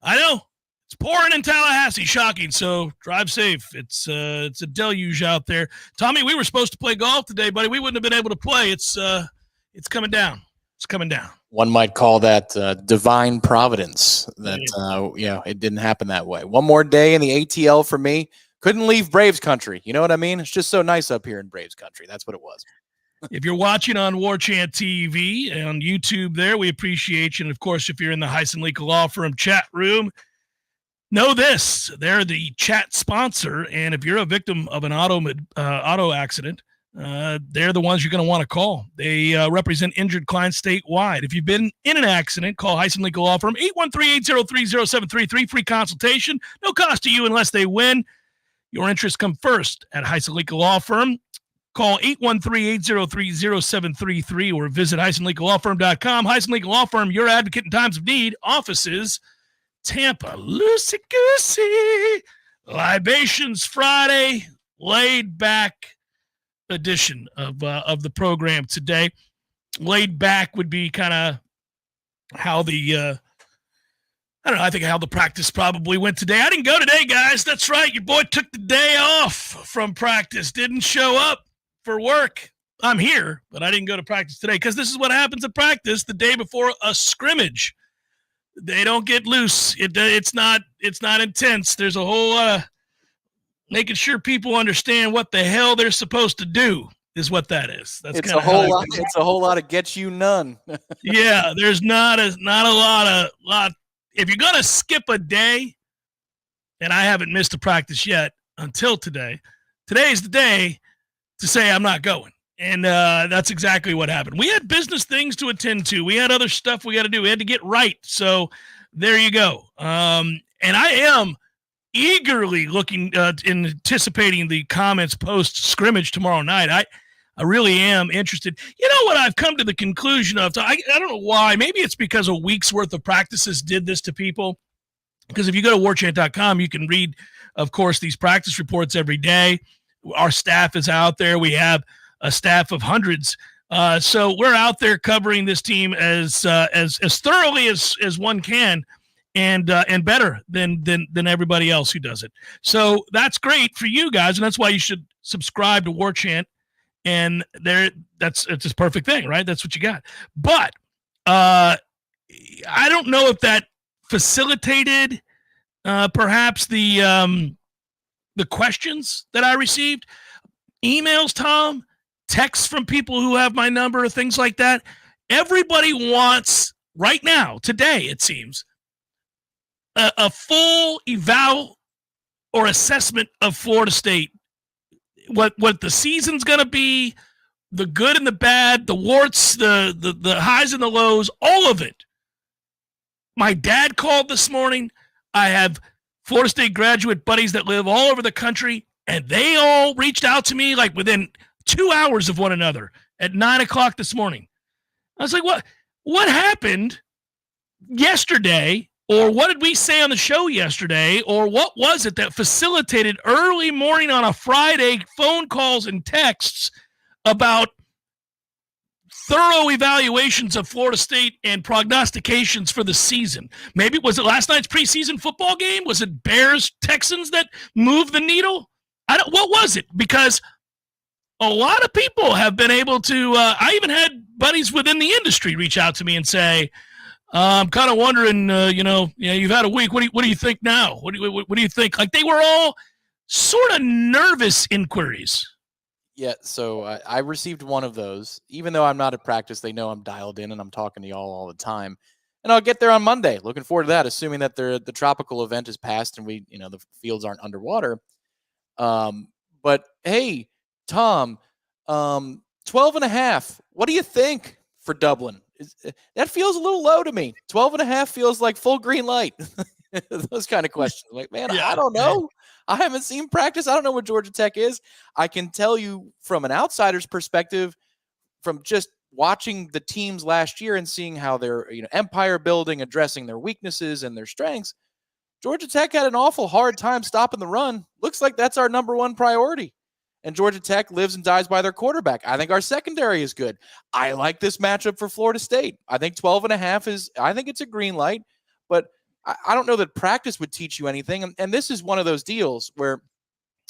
I know. It's pouring in Tallahassee. Shocking. So drive safe. It's a deluge out there. Tommy, we were supposed to play golf today, buddy. We wouldn't have been able to play. It's coming down. It's coming down. One might call that divine providence. That it didn't happen that way. One more day in the ATL for me. Couldn't leave Braves country. You know what I mean? It's just so nice up here in Braves country. That's what it was. If you're watching on Warchant TV and on YouTube there, we appreciate you. And, of course, if you're in the Heisen Legal Law Firm chat room, know this. They're the chat sponsor, and if you're a victim of an auto accident, they're the ones you're going to want to call. They represent injured clients statewide. If you've been in an accident, call Heisen Legal Law Firm, 813-803-0733, free consultation. No cost to you unless they win. Your interests come first at Heisen Legal Law Firm. Call 813-803-0733 or visit HeisenLegalLawFirm.com. Heisen Legal Law Firm, your advocate in times of need. Offices, Tampa. Loosey-goosey. Libations Friday. Laid back edition of the program today. Laid back would be kind of how the I think how the practice probably went today. I didn't go today, guys. That's right. Your boy took the day off from practice. Didn't show up for work. I'm here, but I didn't go to practice today because this is what happens at practice the day before a scrimmage. They don't get loose. It's not intense. There's a whole making sure people understand what the hell they're supposed to do is what that is. That's it's a whole lot. It's a whole lot of get you none. Yeah, there's not a lot. If you're gonna skip a day, and I haven't missed a practice yet until today. Today's the day to say I'm not going. And that's exactly what happened. We had business things to attend to. We had other stuff we got to do. We had to get right. So there you go. And I am eagerly looking anticipating the comments post scrimmage tomorrow night. I really am interested. You know what I've come to the conclusion of? I don't know why. Maybe it's because a week's worth of practices did this to people. Because if you go to warchant.com, you can read, of course, these practice reports every day. Our staff is out there. We have a staff of hundreds. So we're out there covering this team as thoroughly as one can and better than everybody else who does it. So that's great for you guys, and that's why you should subscribe to Warchant. And it's a perfect thing, right? That's what you got. But I don't know if that facilitated perhaps the questions that I received. Emails, Tom, texts from people who have my number, things like that. Everybody wants, right now, today, it seems, a full eval or assessment of Florida State. What the season's going to be, the good and the bad, the warts, the highs and the lows, all of it. My dad called this morning. I have Florida State graduate buddies that live all over the country, and they all reached out to me like within 2 hours of one another at 9 o'clock this morning. I was like, what happened yesterday? Or what did we say on the show yesterday? Or what was it that facilitated early morning on a Friday phone calls and texts about thorough evaluations of Florida State and prognostications for the season? Maybe was it last night's preseason football game? Was it Bears-Texans that moved the needle? What was it? Because a lot of people have been able to I even had buddies within the industry reach out to me and say, I'm kind of wondering, you've had a week. What do you think now? What do you think? Like, they were all sort of nervous inquiries. Yeah, so I received one of those. Even though I'm not at practice, they know I'm dialed in and I'm talking to y'all all the time. And I'll get there on Monday. Looking forward to that, assuming that the tropical event is passed and the fields aren't underwater. But hey, Tom, 12.5. What do you think for Dublin? That feels a little low to me. 12.5 feels like full green light. Those kind of questions. Like, man, yeah, I don't know. I haven't seen practice. I don't know what Georgia Tech is. I can tell you from an outsider's perspective, from just watching the teams last year and seeing how they're empire building, addressing their weaknesses and their strengths. Georgia Tech had an awful hard time stopping the run. Looks like that's our number one priority. And Georgia Tech lives and dies by their quarterback. I think our secondary is good. I like this matchup for Florida State. I think 12.5 I think it's a green light. But I don't know that practice would teach you anything. And this is one of those deals where,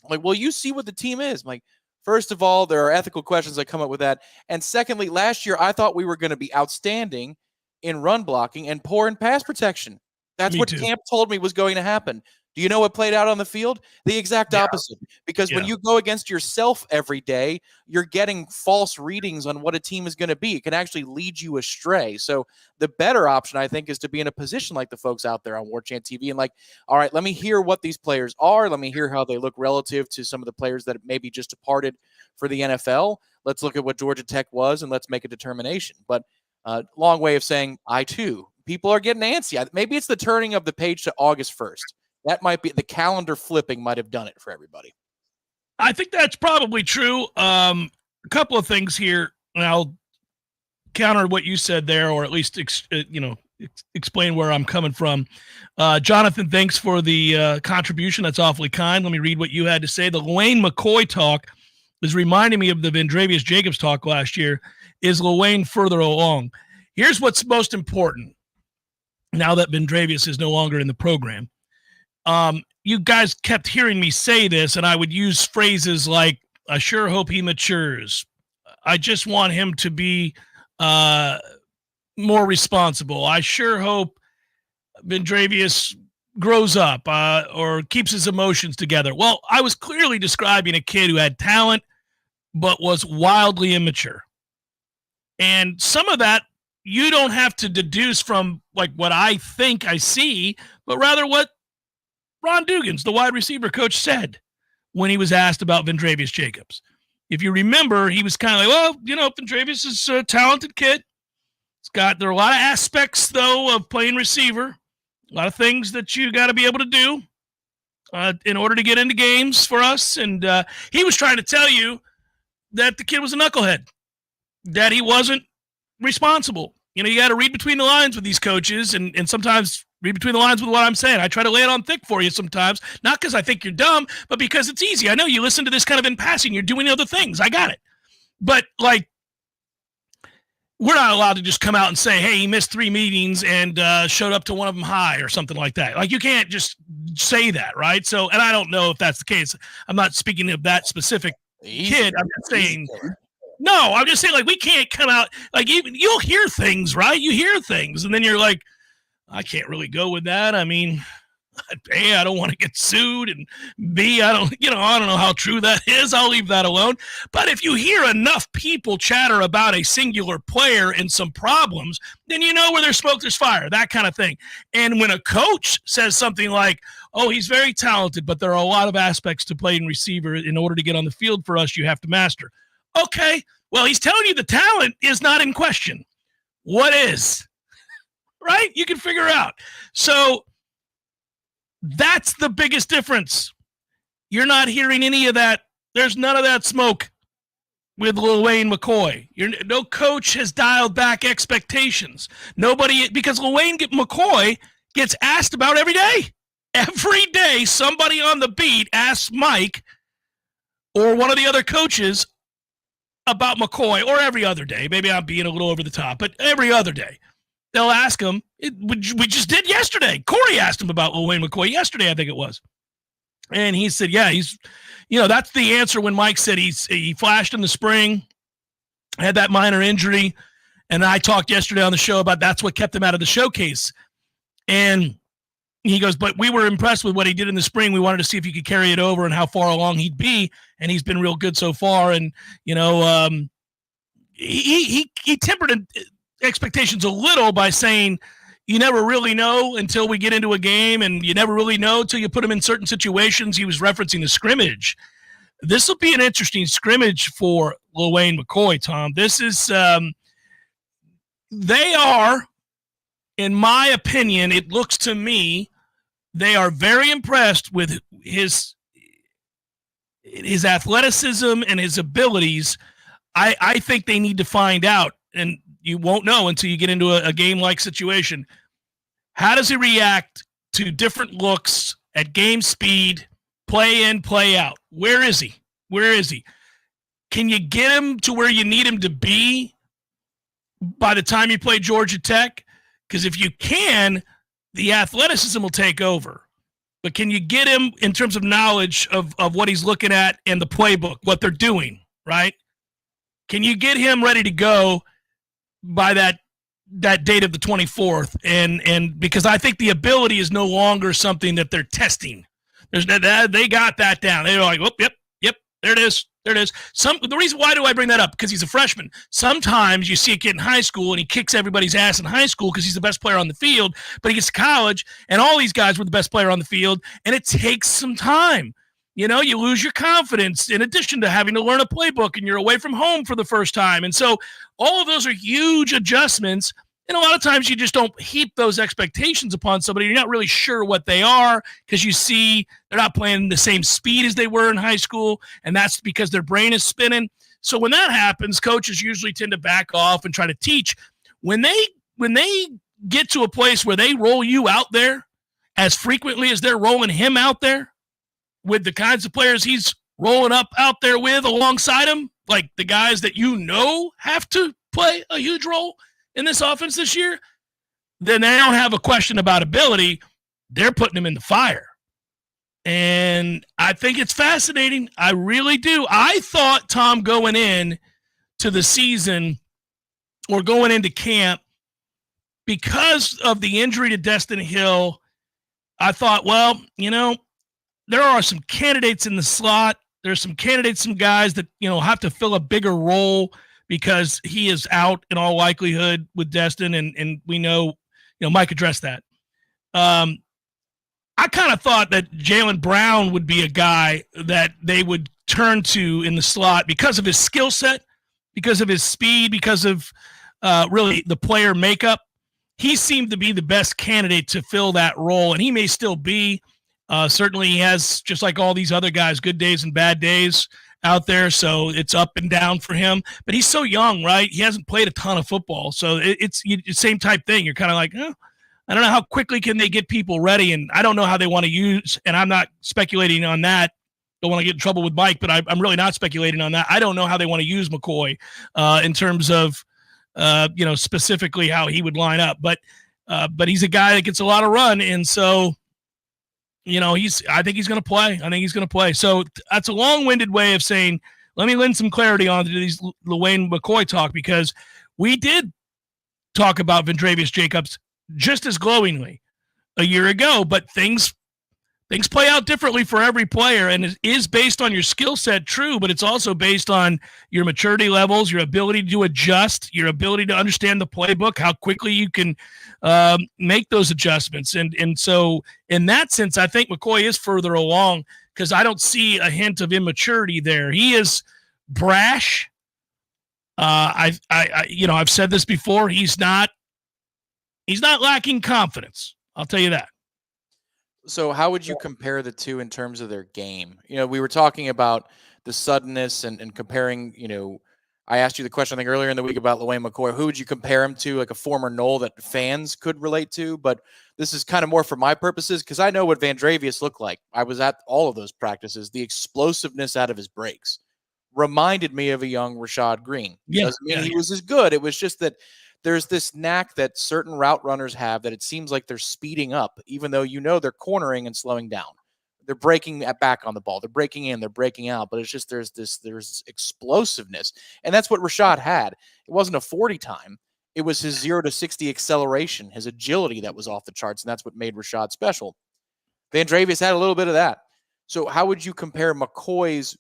like, well, you see what the team is. I'm like, first of all, there are ethical questions that come up with that. And secondly, last year, I thought we were going to be outstanding in run blocking and poor in pass protection. That's what camp told me was going to happen. Do you know what played out on the field? The exact opposite. Because when you go against yourself every day, you're getting false readings on what a team is going to be. It can actually lead you astray. So the better option, I think, is to be in a position like the folks out there on Warchant TV and like, all right, let me hear what these players are. Let me hear how they look relative to some of the players that maybe just departed for the NFL. Let's look at what Georgia Tech was and let's make a determination. But long way of saying, I too. People are getting antsy. Maybe it's the turning of the page to August 1st. That might be the calendar flipping might have done it for everybody. I think that's probably true. A couple of things here, and I'll counter what you said there, or at least explain where I'm coming from. Jonathan, thanks for the contribution. That's awfully kind. Let me read what you had to say. The Lane McCoy talk is reminding me of the Vendravius Jacobs talk last year. Is Lane further along? Here's what's most important. Now that Vendravius is no longer in the program. You guys kept hearing me say this, and I would use phrases like, I sure hope he matures. I just want him to be more responsible. I sure hope Vendravius grows up or keeps his emotions together. Well, I was clearly describing a kid who had talent but was wildly immature. And some of that you don't have to deduce from like what I think I see, but rather what Ron Dugans, the wide receiver coach, said when he was asked about Vendravius Jacobs. If you remember, he was kind of like, well, Vendravius is a talented kid. There are a lot of aspects, though, of playing receiver, a lot of things that you got to be able to do in order to get into games for us. And he was trying to tell you that the kid was a knucklehead, that he wasn't responsible. You got to read between the lines with these coaches and sometimes read between the lines with what I'm saying. I try to lay it on thick for you sometimes, not because I think you're dumb, but because it's easy. I know you listen to this kind of in passing. You're doing other things. I got it. But, we're not allowed to just come out and say, hey, he missed 3 meetings and showed up to one of them high or something like that. You can't just say that, right? So, and I don't know if that's the case. I'm not speaking of that specific kid. I'm just saying – no, I'm just saying, we can't come out, you'll hear things, right? You hear things, and then you're like, I can't really go with that. I mean, A, I don't want to get sued, and B, I don't know how true that is. I'll leave that alone. But if you hear enough people chatter about a singular player and some problems, then you know where there's smoke, there's fire, that kind of thing. And when a coach says something like, oh, he's very talented, but there are a lot of aspects to playing receiver in order to get on the field for us you have to master. Okay, well, he's telling you the talent is not in question. What is? Right? You can figure out. So that's the biggest difference. You're not hearing any of that. There's none of that smoke with Lane McCoy. No coach has dialed back expectations. Nobody, because Lane McCoy gets asked about every day. Every day, somebody on the beat asks Mike or one of the other coaches about McCoy, or every other day. Maybe I'm being a little over the top, but every other day. They'll ask him. We just did yesterday. Corey asked him about Wayne McCoy yesterday, I think it was. And he said, yeah, he's, that's the answer when Mike said he flashed in the spring, had that minor injury. And I talked yesterday on the show about that's what kept him out of the showcase. And he goes, but we were impressed with what he did in the spring. We wanted to see if he could carry it over and how far along he'd be. And he's been real good so far. And, he tempered expectations a little by saying you never really know until we get into a game, and you never really know until you put him in certain situations. He was referencing the scrimmage. This will be an interesting scrimmage for Wayne McCoy, Tom. This is they are, in my opinion, it looks to me, they are very impressed with his athleticism and his abilities. I think they need to find out, and you won't know until you get into a game-like situation. How does he react to different looks at game speed, play in, play out? Where is he? Where is he? Can you get him to where you need him to be by the time you play Georgia Tech? Because if you can, the athleticism will take over. But can you get him in terms of knowledge of what he's looking at and the playbook, what they're doing, right? Can you get him ready to go by that date of the 24th? And because I think the ability is no longer something that they're testing. They got that down. They're like, oh, yep, there it is. The reason why do I bring that up? Because he's a freshman. Sometimes you see a kid in high school and he kicks everybody's ass in high school because he's the best player on the field, but he gets to college and all these guys were the best player on the field, and it takes some time. You lose your confidence in addition to having to learn a playbook, and you're away from home for the first time. And so all of those are huge adjustments. And a lot of times you just don't heap those expectations upon somebody. You're not really sure what they are because you see they're not playing the same speed as they were in high school, and that's because their brain is spinning. So when that happens, coaches usually tend to back off and try to teach. When they get to a place where they roll you out there as frequently as they're rolling him out there with the kinds of players he's rolling up out there with alongside him, like the guys that have to play a huge role in this offense this year, then they don't have a question about ability. They're putting him in the fire. And I think it's fascinating. I really do. I thought, Tom, going in to the season or going into camp, because of the injury to Destin Hill, I thought, well, there are some candidates in the slot. There's some guys that, have to fill a bigger role because he is out in all likelihood with Destin, and we know, Mike addressed that. I kind of thought that Jaylen Brown would be a guy that they would turn to in the slot because of his skill set, because of his speed, because of really the player makeup. He seemed to be the best candidate to fill that role, and he may still be. Certainly he has, just like all these other guys, good days and bad days out there, so it's up and down for him. But he's so young, right? He hasn't played a ton of football, so it's the same type thing. You're kind of like, I don't know how quickly can they get people ready, and I don't know how they want to use, and I'm not speculating on that. Don't want to get in trouble with Mike, but I'm really not speculating on that. I don't know how they want to use McCoy in terms of, specifically how he would line up. But he's a guy that gets a lot of run, and so I think he's going to play. So that's a long-winded way of saying, let me lend some clarity onto these LaWayne McCoy talk, because we did talk about Vendravius Jacobs just as glowingly a year ago, but things play out differently for every player, and it is based on your skill set, true, but it's also based on your maturity levels, your ability to adjust, your ability to understand the playbook, how quickly you can make those adjustments. And so in that sense, I think McCoy is further along because I don't see a hint of immaturity there. He is brash. I've said this before. He's not lacking confidence. I'll tell you that. So how would you compare the two in terms of their game? We were talking about the suddenness and comparing, I asked you the question, I think, earlier in the week about LaWayne McCoy. Who would you compare him to, like a former Nole that fans could relate to? But this is kind of more for my purposes because I know what Vendravius looked like. I was at all of those practices. The explosiveness out of his breaks reminded me of a young Rashad Green. Doesn't mean he was as good. It was just that there's this knack that certain route runners have that it seems like they're speeding up, even though they're cornering and slowing down. They're breaking back on the ball. They're breaking in, they're breaking out, but it's just there's explosiveness. And that's what Rashad had. It wasn't a 40 time. It was his 0 to 60 acceleration, his agility that was off the charts, and that's what made Rashad special. Vendravius had a little bit of that. So how would you compare McCoy's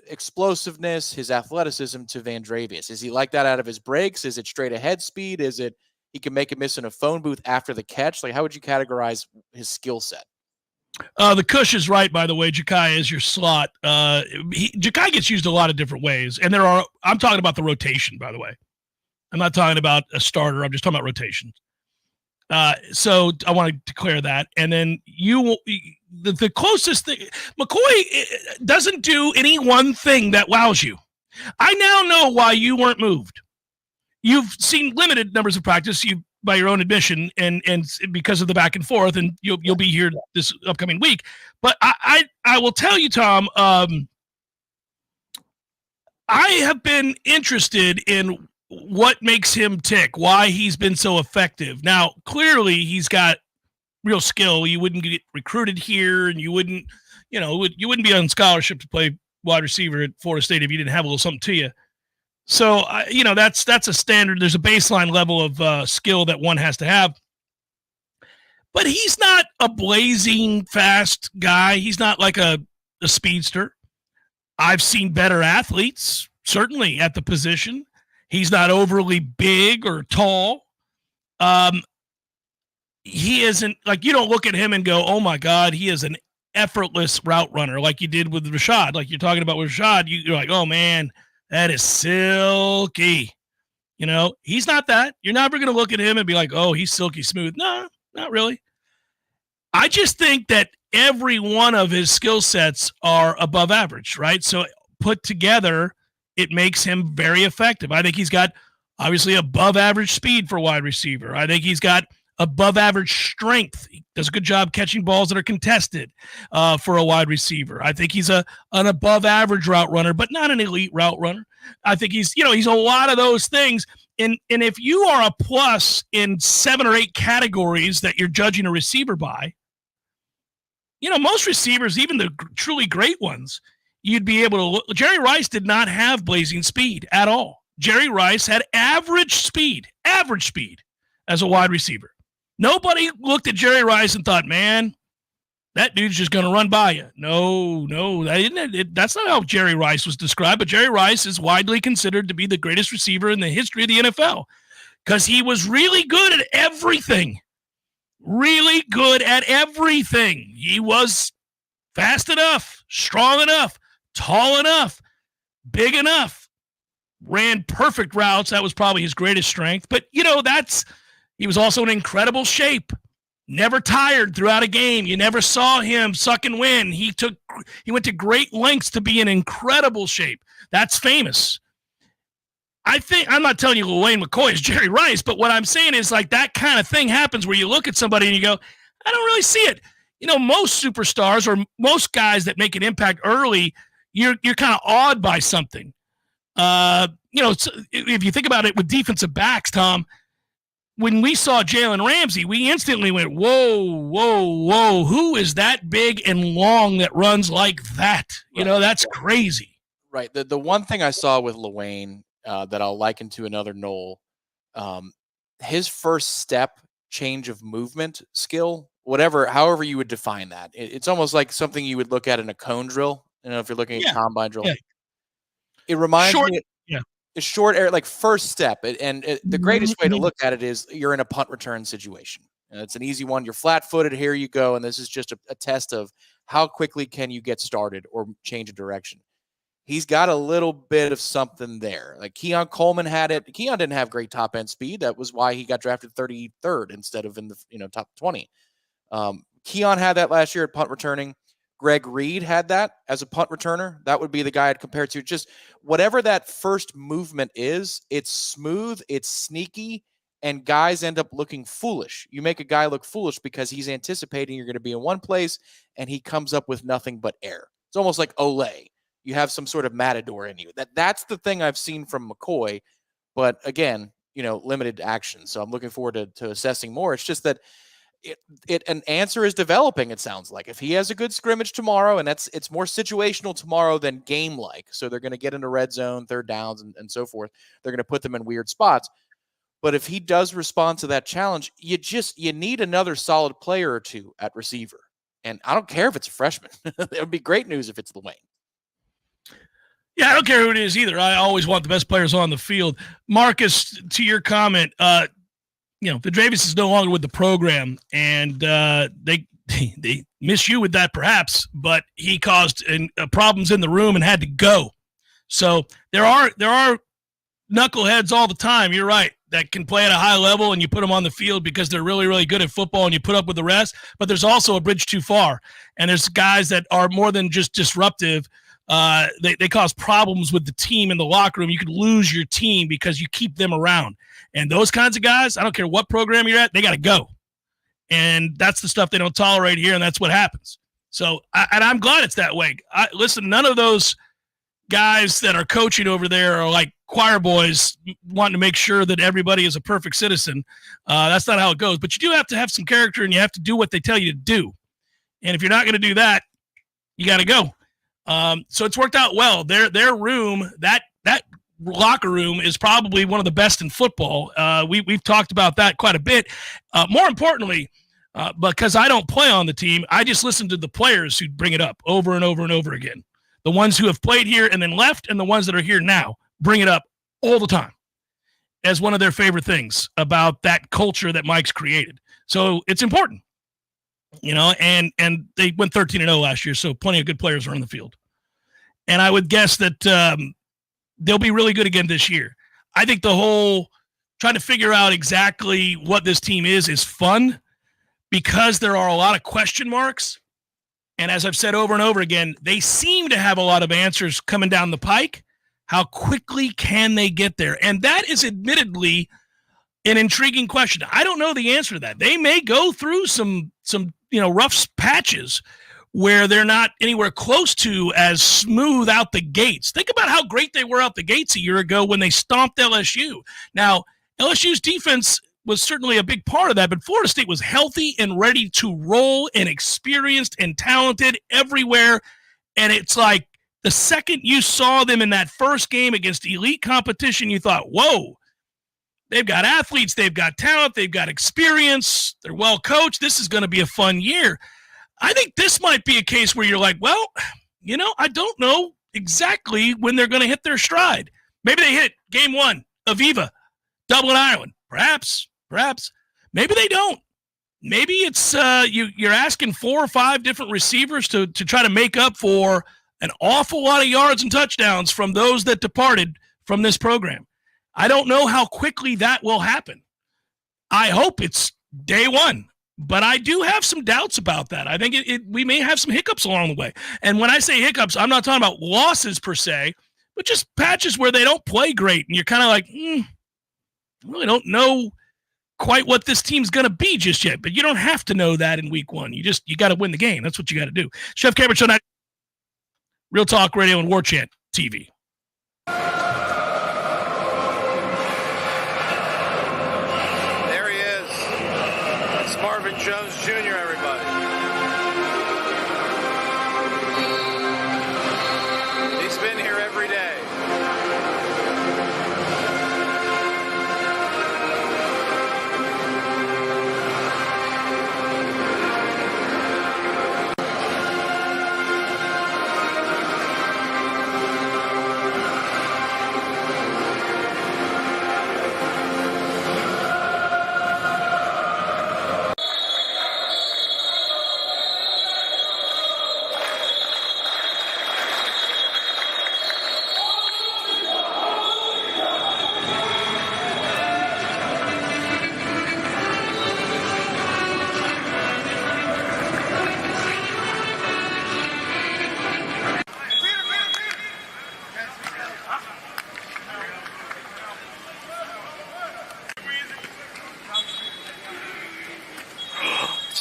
explosiveness, his athleticism to Vendravius? Is he like that out of his breaks? Is it straight ahead speed? Is it he can make a miss in a phone booth after the catch? Like, how would you categorize his skill set? The Cush is right, by the way. Ja'Kai is your slot. Ja'Kai gets used a lot of different ways, and I'm talking about the rotation, by the way. I'm not talking about a starter. I'm just talking about rotations. So I want to declare that. And then the closest thing, McCoy doesn't do any one thing that wows you. I now know why you weren't moved. You've seen limited numbers of practice, by your own admission, and because of the back and forth, and you'll be here this upcoming week. But I will tell you, Tom, I have been interested in what makes him tick, why he's been so effective. Now, clearly, he's got real skill, you wouldn't get recruited here, and you wouldn't be on scholarship to play wide receiver at Florida State if you didn't have a little something to you. So, that's a standard. There's a baseline level of skill that one has to have. But he's not a blazing fast guy. He's not like a speedster. I've seen better athletes, certainly at the position. He's not overly big or tall. He isn't, like, you don't look at him and go, oh my God, he is an effortless route runner like you did with Rashad. Like you're talking about with Rashad, you're like, oh man, that is silky. He's not that. You're never going to look at him and be like, oh, he's silky smooth. No, not really. I just think that every one of his skill sets are above average, right? So put together, it makes him very effective. I think he's got obviously above average speed for a wide receiver. I think he's got above average strength. He does a good job catching balls that are contested for a wide receiver. I think he's an above average route runner, but not an elite route runner. I think he's a lot of those things. And if you are a plus in 7 or 8 categories that you're judging a receiver by, most receivers, even the truly great ones, you'd be able to look. Jerry Rice did not have blazing speed at all. Jerry Rice had average speed as a wide receiver. Nobody looked at Jerry Rice and thought, man, that dude's just going to run by you. No, that's not how Jerry Rice was described, but Jerry Rice is widely considered to be the greatest receiver in the history of the NFL because he was really good at everything. Really good at everything. He was fast enough, strong enough, tall enough, big enough, ran perfect routes. That was probably his greatest strength. But, he was also in incredible shape, never tired throughout a game. You never saw him suck and win. He went to great lengths to be in incredible shape. That's famous. I think, I'm not telling you Wayne McCoy is Jerry Rice, but what I'm saying is like that kind of thing happens where you look at somebody and you go, I don't really see it. Most superstars or most guys that make an impact early, you're kind of awed by something. If you think about it with defensive backs, Tom, when we saw Jalen Ramsey, we instantly went, whoa, who is that big and long that runs like that? That's crazy. Right. The one thing I saw with LaWayne that I'll liken to another Noel, his first step change of movement skill, however you would define that. It's almost like something you would look at in a cone drill. If you're looking at combine drill, it reminds me. A short air, like first step. The greatest way to look at it is you're in a punt return situation. It's an easy one. You're flat-footed. Here you go. And this is just a test of how quickly can you get started or change a direction. He's got a little bit of something there. Like Keon Coleman had it. Keon didn't have great top-end speed. That was why he got drafted 33rd instead of in the top 20. Keon had that last year at punt returning. Greg Reed had that as a punt returner. That would be the guy I'd compare to. Just whatever that first movement is, it's smooth, it's sneaky, and guys end up looking foolish. You make a guy look foolish because he's anticipating you're going to be in one place, and he comes up with nothing but air. It's almost like Olay. You have some sort of matador in you. That's the thing I've seen from McCoy, but again, limited action. So I'm looking forward to assessing more. It's just that an answer is developing, it sounds like. If he has a good scrimmage tomorrow, and it's more situational tomorrow than game-like, so they're going to get into red zone, third downs, and so forth. They're going to put them in weird spots. But if he does respond to that challenge, you need another solid player or two at receiver. And I don't care if it's a freshman. It would be great news if it's LaWayne. Yeah, I don't care who it is either. I always want the best players on the field. Marcus, to your comment, Vidravis is no longer with the program, and they miss you with that perhaps, but he caused problems in the room and had to go. So there are knuckleheads all the time. You're right, that can play at a high level, and you put them on the field because they're really, really good at football, and you put up with the rest. But there's also a bridge too far, and there's guys that are more than just disruptive. They cause problems with the team in the locker room. You could lose your team because you keep them around. And those kinds of guys, I don't care what program you're at, they got to go. And that's the stuff they don't tolerate here, and that's what happens. So, and I'm glad it's that way. Listen, none of those guys that are coaching over there are like choir boys wanting to make sure that everybody is a perfect citizen. That's not how it goes. But you do have to have some character, and you have to do what they tell you to do. And if you're not going to do that, you got to go. So it's worked out well. Their room, that locker room, is probably one of the best in football. We've talked about that quite a bit. More importantly, because I don't play on the team, I just listen to the players who bring it up over and over and over again. The ones who have played here and then left, and the ones that are here now bring it up all the time as one of their favorite things about that culture that Mike's created. So it's important, and they went 13-0 last year, so plenty of good players are on the field. And I would guess that they'll be really good again this year. I think the whole trying to figure out exactly what this team is fun, because there are a lot of question marks. And as I've said over and over again, they seem to have a lot of answers coming down the pike. How quickly can they get there? And that is admittedly an intriguing question. I don't know the answer to that. They may go through some rough patches where they're not anywhere close to as smooth out the gates. Think about how great they were out the gates a year ago when they stomped LSU. Now, LSU's defense was certainly a big part of that, but Florida State was healthy and ready to roll and experienced and talented everywhere. And it's like the second you saw them in that first game against elite competition, you thought, whoa, they've got athletes, they've got talent, they've got experience, they're well coached. This is going to be a fun year. I think this might be a case where you're like, well, I don't know exactly when they're going to hit their stride. Maybe they hit game one, Aviva, Dublin, Ireland. Perhaps. Maybe they don't. Maybe it's you're asking 4 or 5 different receivers to try to make up for an awful lot of yards and touchdowns from those that departed from this program. I don't know how quickly that will happen. I hope it's day one, but I do have some doubts about that. I think we may have some hiccups along the way. And when I say hiccups, I'm not talking about losses per se, but just patches where they don't play great. And you're kind of like, I really don't know quite what this team's going to be just yet. But you don't have to know that in week one. You got to win the game. That's what you got to do. Chef Cameron Show, Real Talk Radio and Warchant TV. There he is. It's Marvin Jones Jr., everybody. He's been here every day.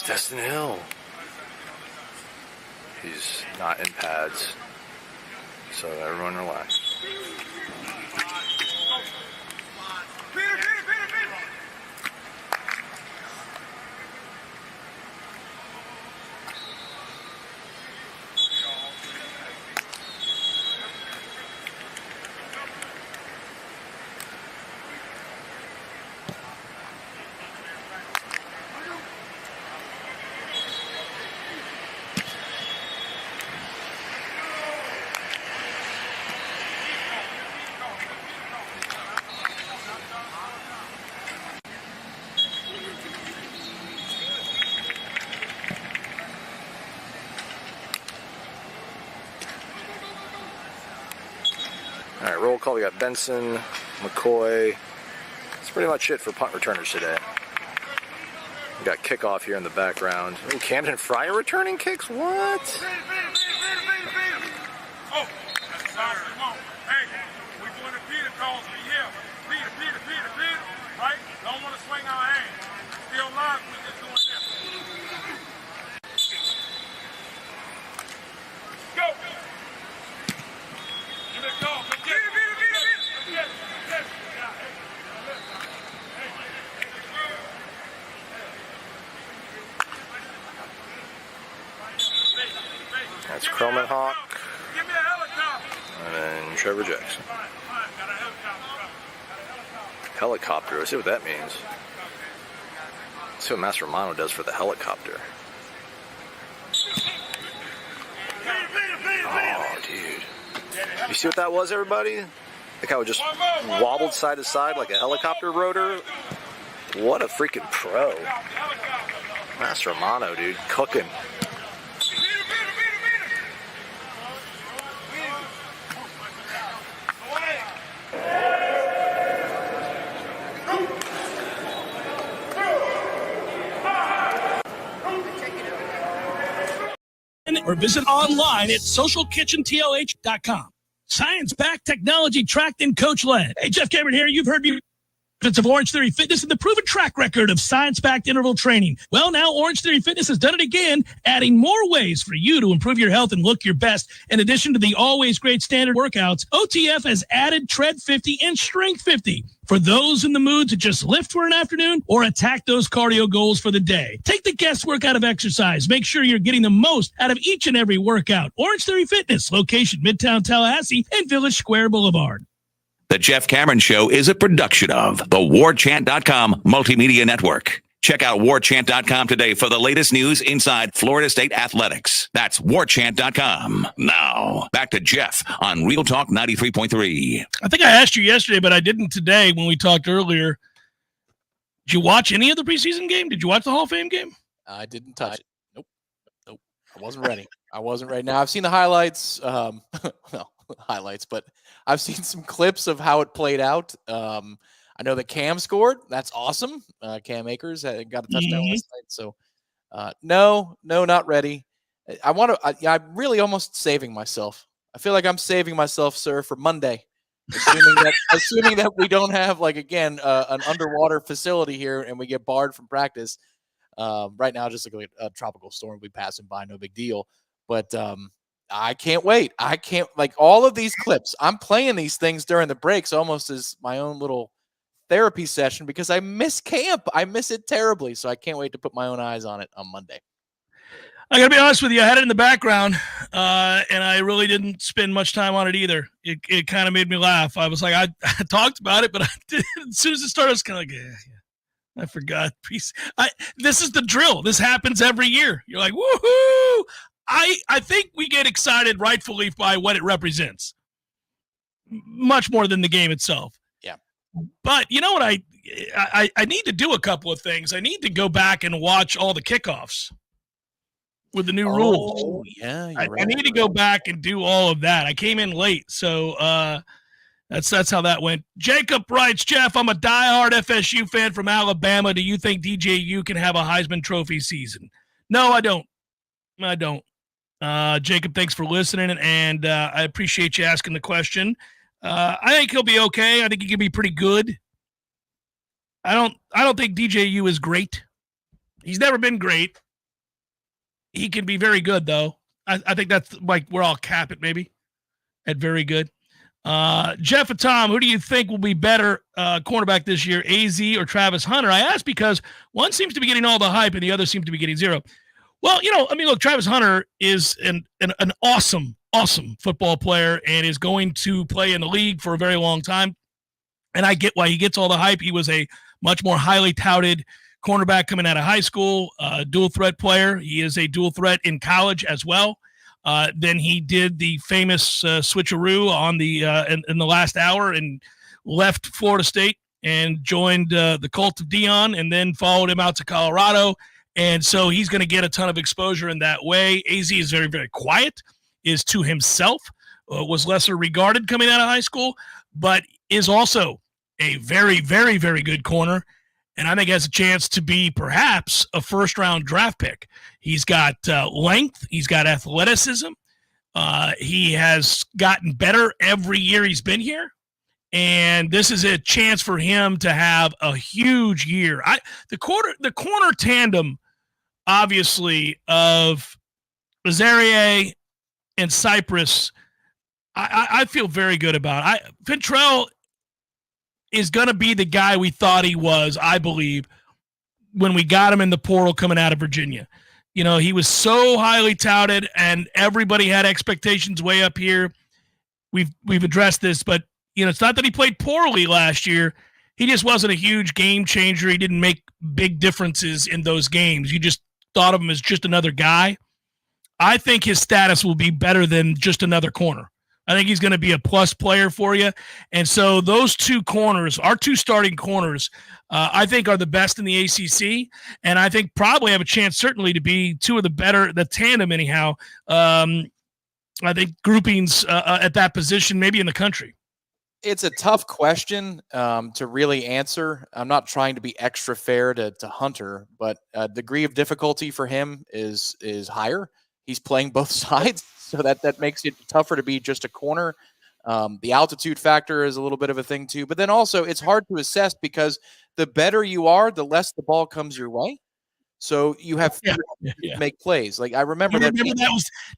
Destin Hill. He's not in pads, so everyone relax. All right, roll call. We got Benson, McCoy. That's pretty much it for punt returners today. We got kickoff here in the background. Ooh, Camden Fryer returning kicks? What? Oh, that's sorry. Hey, we're going to Peter calls me here. Peter, right? Don't want to swing our hands. Still live, we just doing this. Go! That's Croman Hawk. Give me a helicopter. And then Trevor Jackson. Helicopter. Let's see what that means. Let's see what Master Romano does for the helicopter. Oh, dude. You see what that was, everybody? Like how it just wobbled side to side like a helicopter rotor. What a freaking pro. Master Romano, dude. Cooking. Or visit online at socialkitchentlh.com. Science-backed, technology-tracked, and coach-led. Hey, Jeff Cameron here. You've heard me of Orange Theory Fitness and the proven track record of science-backed interval training. Well, now Orange Theory Fitness has done it again, adding more ways for you to improve your health and look your best. In addition to the always great standard workouts, OTF has added Tread 50 and Strength 50 for those in the mood to just lift for an afternoon or attack those cardio goals for the day. Take the guesswork out of exercise. Make sure you're getting the most out of each and every workout. Orange Theory Fitness, location Midtown Tallahassee and Village Square Boulevard. The Jeff Cameron Show is a production of the Warchant.com Multimedia Network. Check out Warchant.com today for the latest news inside Florida State athletics. That's Warchant.com. Now, back to Jeff on Real Talk 93.3. I think I asked you yesterday, but I didn't today when we talked earlier. Did you watch any of the preseason game? Did you watch the Hall of Fame game? I didn't touch it. Nope. I wasn't ready. Now, I've seen the highlights. Highlights, but I've seen some clips of how it played out. I know that Cam scored. That's awesome. Cam Akers got a touchdown last night. So, no, not ready. I'm really almost saving myself. I feel like I'm saving myself, sir, for Monday, assuming that we don't have an underwater facility here and we get barred from practice. Right now, just like a tropical storm, we passing by, no big deal. But I can't wait. I can't, all of these clips. I'm playing these things during the breaks almost as my own little therapy session because I miss camp. I miss it terribly. So I can't wait to put my own eyes on it on Monday. I got to be honest with you. I had it in the background, and I really didn't spend much time on it either. It kind of made me laugh. I was like, I talked about it, but as soon as it started, I was kind of like, yeah. I forgot. This is the drill. This happens every year. You're like, woohoo! I think we get excited rightfully by what it represents, much more than the game itself. Yeah. But you know what? I need to do a couple of things. I need to go back and watch all the kickoffs with the new rules. Yeah, I need to go back and do all of that. I came in late, so that's how that went. Jacob writes, Jeff, I'm a diehard FSU fan from Alabama. Do you think DJU can have a Heisman Trophy season? No, I don't. Jacob, thanks for listening, and I appreciate you asking the question. I think he'll be okay. I think he can be pretty good. I don't think DJU is great. He's never been great. He can be very good, though. I think that's where I'll cap it, maybe, at very good. Jeff and Tom, who do you think will be better cornerback this year, AZ or Travis Hunter? I ask because one seems to be getting all the hype and the other seems to be getting zero. Well, look, Travis Hunter is an awesome football player and is going to play in the league for a very long time. And I get why he gets all the hype. He was a much more highly touted cornerback coming out of high school, dual threat player. He is a dual threat in college as well. Then he did the famous switcheroo on the in the last hour and left Florida State and joined the cult of Deion and then followed him out to Colorado. And so he's going to get a ton of exposure in that way. AZ is very, very quiet, is to himself, was lesser regarded coming out of high school, but is also a very, very, very good corner. And I think has a chance to be perhaps a first-round draft pick. He's got length. He's got athleticism. He has gotten better every year he's been here. And this is a chance for him to have a huge year. The corner tandem, obviously, of Rosario and Cypress, I feel very good about. Ventrell is going to be the guy we thought he was, I believe, when we got him in the portal coming out of Virginia. He was so highly touted, and everybody had expectations way up here. We've addressed this, but it's not that he played poorly last year. He just wasn't a huge game changer. He didn't make big differences in those games. You just thought of him as just another guy. I think his status will be better than just another corner. I think he's going to be a plus player for you. And so those two corners, our two starting corners, I think are the best in the ACC. And I think probably have a chance certainly to be two of the tandem anyhow. I think groupings at that position, maybe in the country. It's a tough question to really answer. I'm not trying to be extra fair to Hunter, but degree of difficulty for him is higher. He's playing both sides, so that makes it tougher to be just a corner. The altitude factor is a little bit of a thing too, but then also it's hard to assess because the better you are, the less the ball comes your way. So you have to make plays. Like I remember do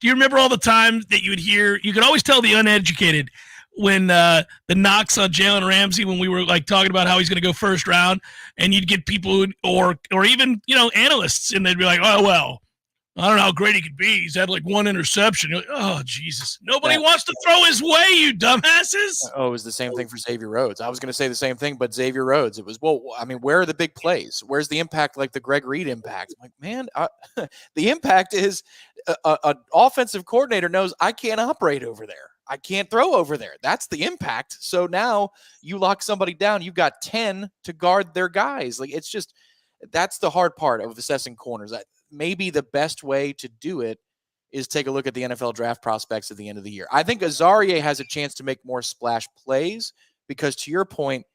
you remember all the times that you would hear? You could always tell the uneducated when the knocks on Jalen Ramsey when we were like talking about how he's going to go first round, and you'd get people or even analysts, and they'd be like, "Oh well, I don't know how great he could be. He's had like one interception." You're like, "Oh Jesus, nobody wants to throw his way, you dumbasses." Oh, it was the same thing for Xavier Rhodes. I was going to say the same thing, but Xavier Rhodes, it was where are the big plays? Where's the impact, like the Greg Reed impact? I'm like, man, the impact is an offensive coordinator knows I can't operate over there. I can't throw over there. That's the impact. So now you lock somebody down. You've got 10 to guard their guys. Like it's just that's the hard part of assessing corners. Maybe the best way to do it is take a look at the NFL draft prospects at the end of the year. I think Azarie has a chance to make more splash plays because, to your point,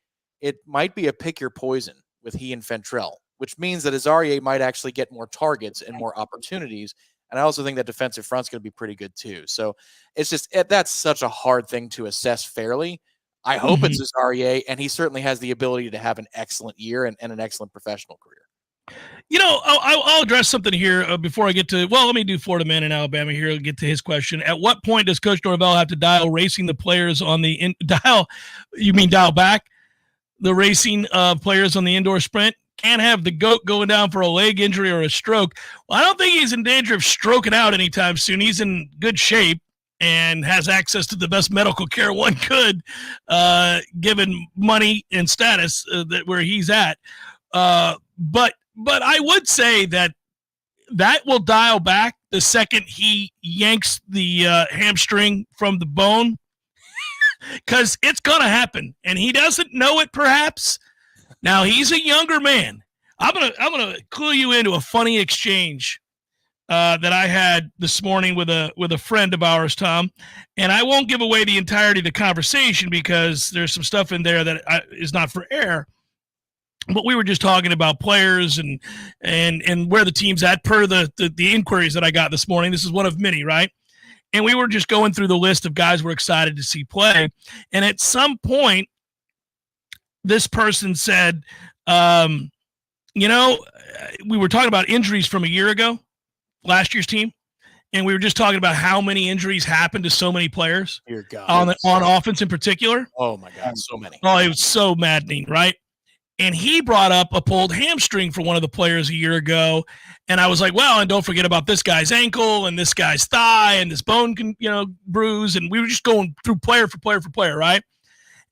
it might be a pick your poison with he and Fentrell, which means that Azarie might actually get more targets and more opportunities. And I also think that defensive front's going to be pretty good too. So it's just that's such a hard thing to assess fairly. I hope it's Azarie, and he certainly has the ability to have an excellent year and an excellent professional career. I'll address something here before I get to, let me do Florida Man in Alabama here and get to his question. At what point does Coach Norvell have to dial racing the players on the dial back the racing players on the indoor sprint? Can't have the GOAT going down for a leg injury or a stroke. Well, I don't think he's in danger of stroking out anytime soon. He's in good shape and has access to the best medical care one could, given money and status where he's at. But I would say that will dial back the second he yanks the hamstring from the bone, because it's going to happen, and he doesn't know it perhaps. Now, he's a younger man. I'm gonna clue you into a funny exchange that I had this morning with a friend of ours, Tom, and I won't give away the entirety of the conversation because there's some stuff in there that is not for air. But we were just talking about players and where the team's at per the inquiries that I got this morning. This is one of many, right? And we were just going through the list of guys we're excited to see play. And at some point, this person said, we were talking about injuries from a year ago, last year's team. And we were just talking about how many injuries happened to so many players on offense in particular. Oh, my God, so many. Oh, it was so maddening, right? And he brought up a pulled hamstring for one of the players a year ago. And I was like, well, and don't forget about this guy's ankle and this guy's thigh and this bone bruise. And we were just going through player for player for player, right?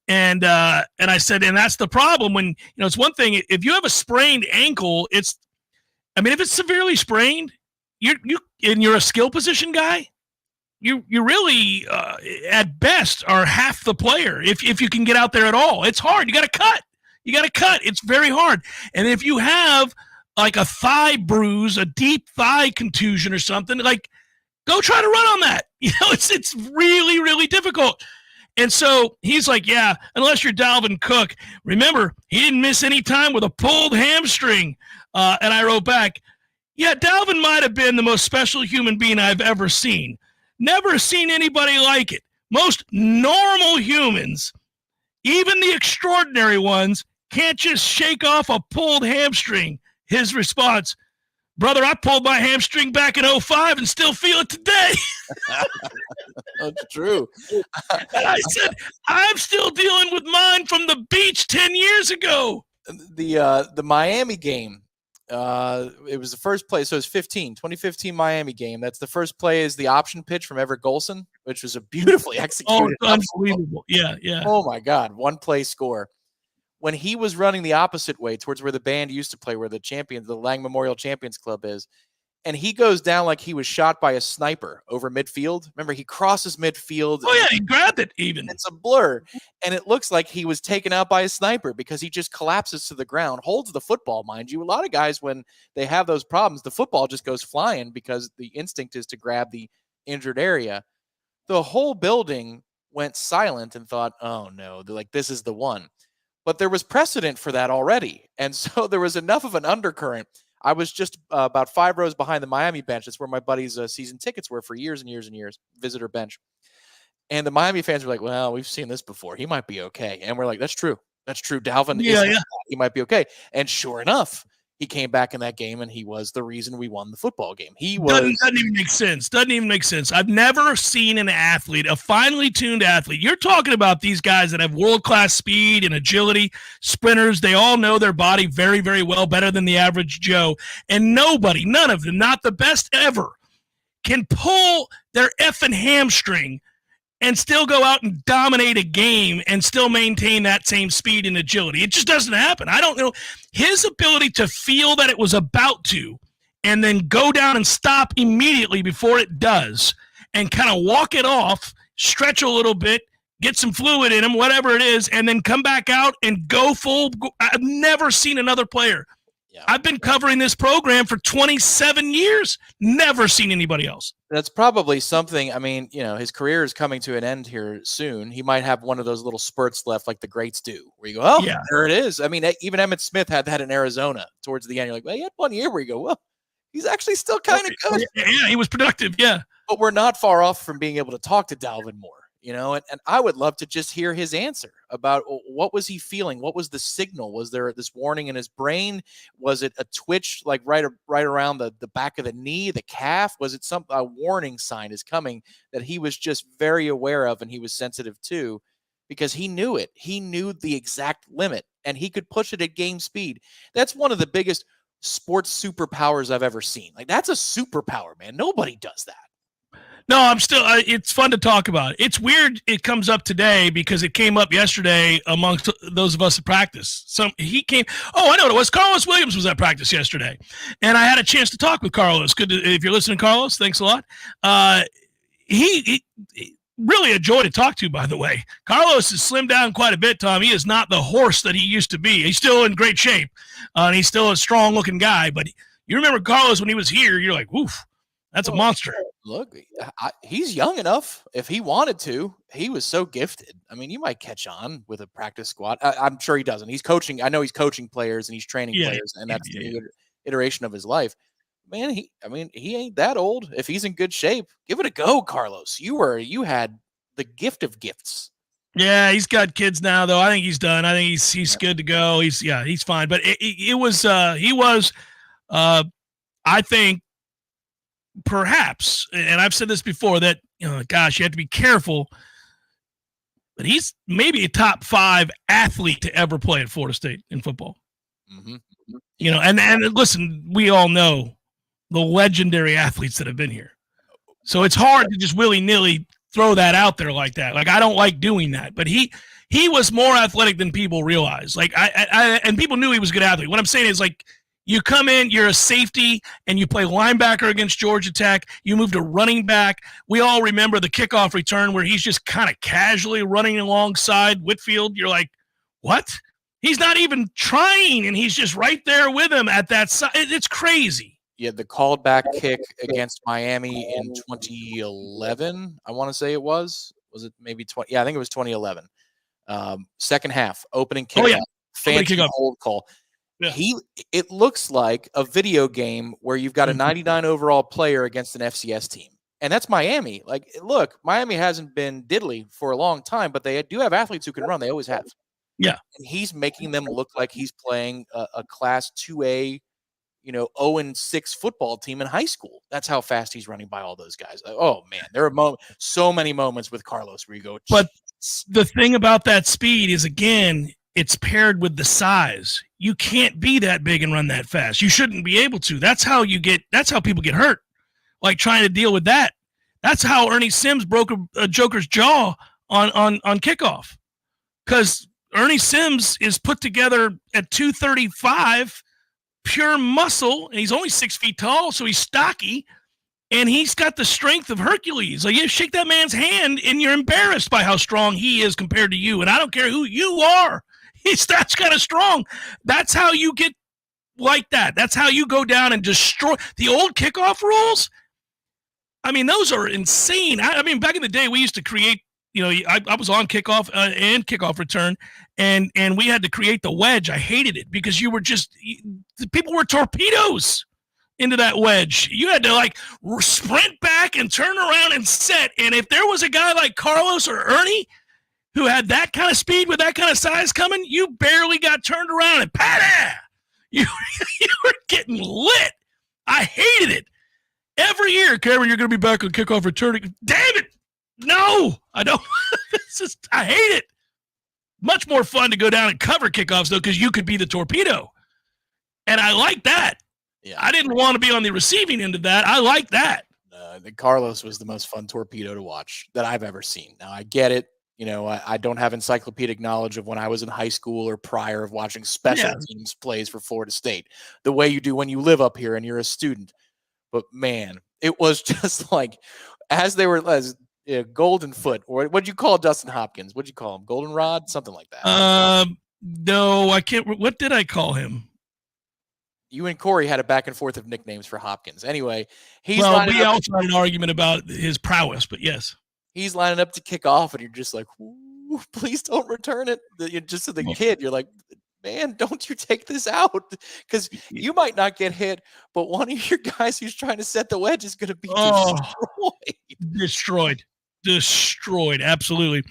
And I said, and that's the problem when, it's one thing, if you have a sprained ankle, if it's severely sprained, you're a skill position guy, you really, at best, are half the player if you can get out there at all. It's hard. You got to cut. It's very hard. And if you have like a thigh bruise, a deep thigh contusion or something, like go try to run on that. It's really, really difficult. And so he's like, yeah, unless you're Dalvin Cook. Remember, he didn't miss any time with a pulled hamstring. And I wrote back, yeah, Dalvin might have been the most special human being I've ever seen. Never seen anybody like it. Most normal humans, even the extraordinary ones, can't just shake off a pulled hamstring. His response, brother, I pulled my hamstring back in 2005 and still feel it today. That's true. And I said, I'm still dealing with mine from the beach 10 years ago. The Miami game, It was the first play. So it was 2015 Miami game. That's the first play is the option pitch from Everett Golson, which was a beautifully executed. Oh, unbelievable. Yeah. Oh, my God. One play score. When he was running the opposite way towards where the band used to play, where the Lang Memorial Champions Club is, and he goes down like he was shot by a sniper over midfield. Remember, he crosses midfield. Oh, yeah, he grabbed it even. It's a blur, and it looks like he was taken out by a sniper because he just collapses to the ground, holds the football, mind you. A lot of guys, when they have those problems, the football just goes flying because the instinct is to grab the injured area. The whole building went silent and thought, oh, no, like this is the one. But there was precedent for that already, and so there was enough of an undercurrent. I was just about 5 rows behind the Miami bench. That's where my buddy's season tickets were for years and years and years, visitor bench. And the Miami fans were like, well, we've seen this before. He might be okay. And we're like, that's true. That's true. Dalvin, he might be okay. And sure enough, he came back in that game, and he was the reason we won the football game. He was doesn't even make sense. Doesn't even make sense. I've never seen an athlete, a finely tuned athlete. You're talking about these guys that have world-class speed and agility, sprinters. They all know their body very, very well, better than the average Joe. And none of them, not the best ever, can pull their effing hamstring and still go out and dominate a game and still maintain that same speed and agility. It just doesn't happen. I don't know. His ability to feel that it was about to and then go down and stop immediately before it does and kind of walk it off, stretch a little bit, get some fluid in him, whatever it is, and then come back out and go full. I've never seen another player. Yeah. I've been covering this program for 27 years. Never seen anybody else. That's probably something. I mean, his career is coming to an end here soon. He might have one of those little spurts left like the greats do, where you go, oh, yeah, there it is. I mean, even Emmitt Smith had that in Arizona towards the end. You're like, well, he had 1 year where you go, well, he's actually still kind of good. Yeah, he was productive, yeah. But we're not far off from being able to talk to Dalvin more. And I would love to just hear his answer about what was he feeling? What was the signal? Was there this warning in his brain? Was it a twitch like right around the back of the knee, the calf? Was it a warning sign is coming that he was just very aware of and he was sensitive to because he knew it. He knew the exact limit and he could push it at game speed. That's one of the biggest sports superpowers I've ever seen. Like that's a superpower, man. Nobody does that. No, I'm still. It's fun to talk about. It's weird. It comes up today because it came up yesterday amongst those of us at practice. He came. Oh, I know what it was. Carlos Williams was at practice yesterday, and I had a chance to talk with Carlos. If you're listening, Carlos, thanks a lot. He really a joy to talk to. By the way, Carlos has slimmed down quite a bit. Tom, he is not the horse that he used to be. He's still in great shape, and he's still a strong-looking guy. But you remember Carlos when he was here? You're like, woof. That's a monster. Look, he's young enough. If he wanted to, he was so gifted. I mean, you might catch on with a practice squad. I'm sure he doesn't. He's coaching. I know he's coaching players and he's training players, and that's the iteration of his life. Man, he ain't that old. If he's in good shape, give it a go, Carlos. You had the gift of gifts. Yeah, he's got kids now, though. I think he's done. I think he's good to go. He's fine. But he was. I think. Perhaps, and I've said this before, that, gosh, you have to be careful, but he's maybe a top 5 athlete to ever play at Florida State in football. Mm-hmm. And listen, we all know the legendary athletes that have been here. So it's hard to just willy-nilly throw that out there like that. Like, I don't like doing that, but he was more athletic than people realize. Like, and people knew he was a good athlete. What I'm saying is, like, you come in, you're a safety, and you play linebacker against Georgia Tech. You move to running back. We all remember the kickoff return where he's just kind of casually running alongside Whitfield. You're like, what? He's not even trying, and he's just right there with him at that side. It's crazy. Yeah, the called back kick against Miami in 2011, I want to say it was. Was it maybe 20? Yeah, I think it was 2011. Second half, opening kickoff. Oh, yeah. Fancy hold call. Yeah. It looks like a video game where you've got a 99 overall player against an FCS team. And that's Miami. Like, look, Miami hasn't been diddly for a long time, but they do have athletes who can run. They always have. Yeah. And he's making them look like he's playing a Class 2A, 0-6 football team in high school. That's how fast he's running by all those guys. Oh, man, there are so many moments with Carlos where you go, but the thing about that speed is, again, it's paired with the size. You can't be that big and run that fast. You shouldn't be able to. That's how people get hurt, like trying to deal with that. That's how Ernie Sims broke a Joker's jaw on kickoff, because Ernie Sims is put together at 235, pure muscle, and he's only 6 feet tall, so he's stocky, and he's got the strength of Hercules. Like, you shake that man's hand, and you're embarrassed by how strong he is compared to you, and I don't care who you are. That's kind of strong. That's how you get like that. That's how you go down and destroy. The old kickoff rules, I mean, those are insane. I mean, back in the day, we used to create, I was on kickoff and kickoff return, and we had to create the wedge. I hated it because people were torpedoes into that wedge. You had to sprint back and turn around and set. And if there was a guy like Carlos or Ernie who had that kind of speed with that kind of size coming, you barely got turned around and pat. You were getting lit. I hated it. Every year, Cameron, you're going to be back on kickoff return. Damn it. No, I don't. I hate it. Much more fun to go down and cover kickoffs, though, because you could be the torpedo. And I like that. Yeah. I didn't want to be on the receiving end of that. I like that. Carlos was the most fun torpedo to watch that I've ever seen. Now, I get it. I don't have encyclopedic knowledge of when I was in high school or prior of watching special teams plays for Florida State, the way you do when you live up here and you're a student. But, man, it was just like as they were golden foot, or what'd you call Dustin Hopkins? What'd you call him? Goldenrod? Something like that. No, I can't. What did I call him? You and Corey had a back and forth of nicknames for Hopkins. Anyway, we also had an argument about his prowess, but yes. He's lining up to kick off, and you're just like, ooh, please don't return it. Just to the kid, you're like, man, don't you take this out, because you might not get hit, but one of your guys who's trying to set the wedge is going to be destroyed. Absolutely.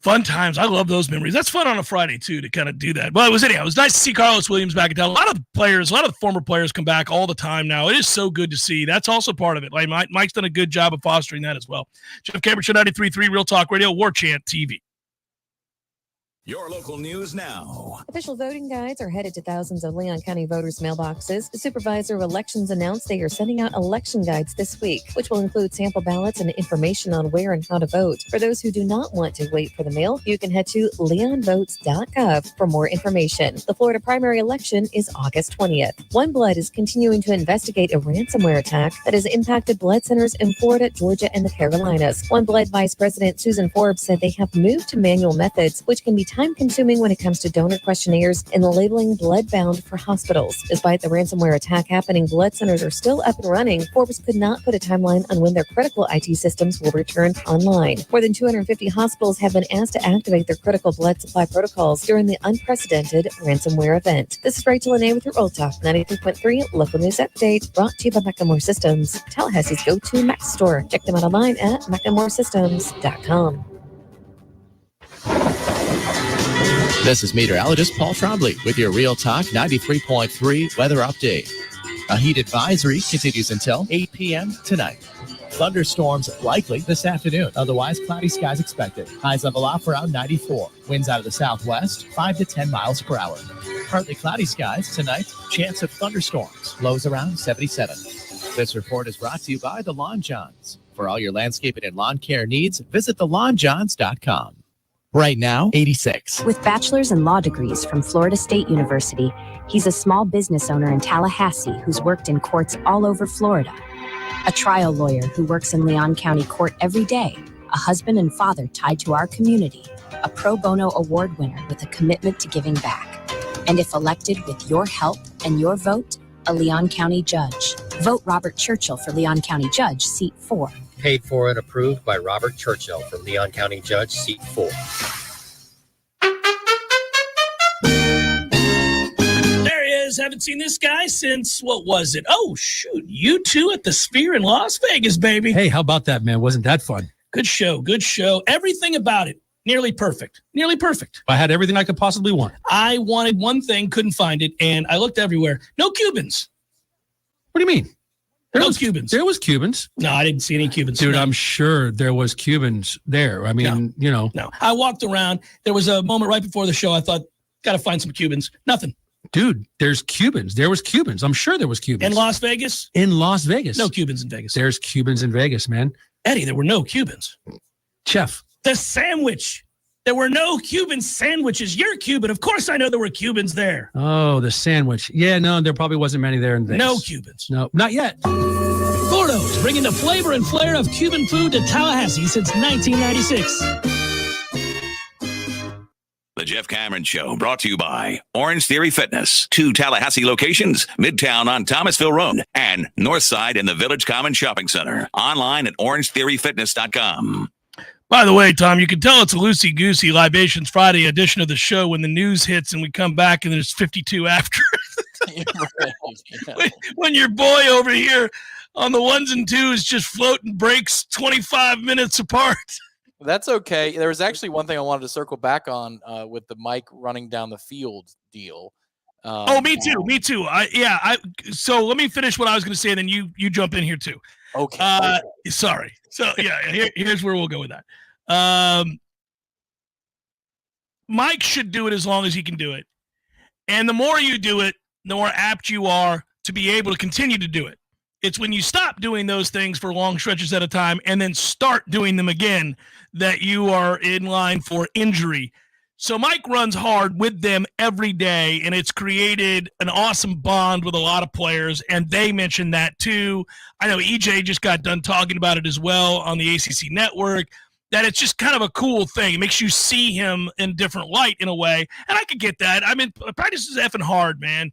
Fun times. I love those memories. That's fun on a Friday too, to kind of do that. Well, it was nice to see Carlos Williams back in town. A lot of former players come back all the time now. It is so good to see. That's also part of it. Like Mike's done a good job of fostering that as well. Jeff Cameron, Show 93.3 Real Talk Radio, Warchant TV. Your local news now. Official voting guides are headed to thousands of Leon County voters' mailboxes. The supervisor of elections announced they are sending out election guides this week, which will include sample ballots and information on where and how to vote. For those who do not want to wait for the mail, you can head to leonvotes.gov for more information. The Florida primary election is August 20th. One Blood is continuing to investigate a ransomware attack that has impacted blood centers in Florida, Georgia, and the Carolinas. One Blood Vice President Susan Forbes said they have moved to manual methods, which can be time-consuming when it comes to donor questionnaires and labeling blood-bound for hospitals. Despite the ransomware attack happening, blood centers are still up and running. Forbes could not put a timeline on when their critical IT systems will return online. More than 250 hospitals have been asked to activate their critical blood supply protocols during the unprecedented ransomware event. This is Rachel Lene with your Roll Talk 93.3 local news update, brought to you by McLemore Systems, Tallahassee's go-to Mac store. Check them out online at McLemoreSystems.com. This is meteorologist Paul Trombley with your Real Talk 93.3 weather update. A heat advisory continues until 8 p.m. tonight. Thunderstorms likely this afternoon. Otherwise, cloudy skies expected. Highs level off around 94. Winds out of the southwest, 5 to 10 miles per hour. Partly cloudy skies tonight. Chance of thunderstorms. Lows around 77. This report is brought to you by the Lawn Johns. For all your landscaping and lawn care needs, visit thelawnjohns.com. Right now, 86. With bachelor's and law degrees from Florida State University, he's a small business owner in Tallahassee who's worked in courts all over Florida. A trial lawyer who works in Leon County Court every day. A husband and father tied to our community. A pro bono award winner with a commitment to giving back. And if elected with your help and your vote, a Leon County judge. Vote Robert Churchill for Leon County Judge, Seat 4. Paid for and approved by Robert Churchill for Leon County Judge, Seat 4. There he is. Haven't seen this guy since, what was it? Oh, shoot. U2 at the Sphere in Las Vegas, baby. Hey, how about that, man? Wasn't that fun? Good show. Good show. Everything about it. Nearly perfect. Nearly perfect. I had everything I could possibly want. I wanted one thing, couldn't find it, and I looked everywhere. No Cubans. What do you mean? There No was Cubans. There was Cubans. No, I didn't see any Cubans. Dude, No. I'm sure there was Cubans there. I mean, No, I walked around. There was a moment right before the show. I thought, got to find some Cubans. Nothing. Dude, there's Cubans. There was Cubans. I'm sure there was Cubans. In Las Vegas? In Las Vegas. No Cubans in Vegas. There's Cubans in Vegas, man. Eddie, there were no Cubans. Chef. The sandwich. There were no Cuban sandwiches. You're Cuban. Of course I know there were Cubans there. Oh, the sandwich. Yeah, no, there probably wasn't many there in Vegas. No Cubans. No, not yet. Gordo's, bringing the flavor and flair of Cuban food to Tallahassee since 1996. The Jeff Cameron Show, brought to you by Orange Theory Fitness. 2 Tallahassee locations, Midtown on Thomasville Road and Northside in the Village Common Shopping Center. Online at orangetheoryfitness.com. By the way, Tom, you can tell it's a loosey-goosey Libations Friday edition of the show when the news hits and we come back and there's 52 after. When your boy over here on the ones and twos just floating breaks 25 minutes apart. That's okay. There was actually one thing I wanted to circle back on with the Mike running down the field deal. Me too. So let me finish what I was going to say, and then you jump in here too. Okay. Sorry. So here's where we'll go with that. Mike should do it as long as he can do it, and the more you do it, the more apt you are to be able to continue to do it. It's when you stop doing those things for long stretches at a time and then start doing them again that you are in line for injury. So Mike runs hard with them every day, and it's created an awesome bond with a lot of players, and they mentioned that too. I know EJ just got done talking about it as well on the ACC network, that it's just kind of a cool thing. It makes you see him in a different light in a way, and I could get that. I mean, practice is effing hard, man.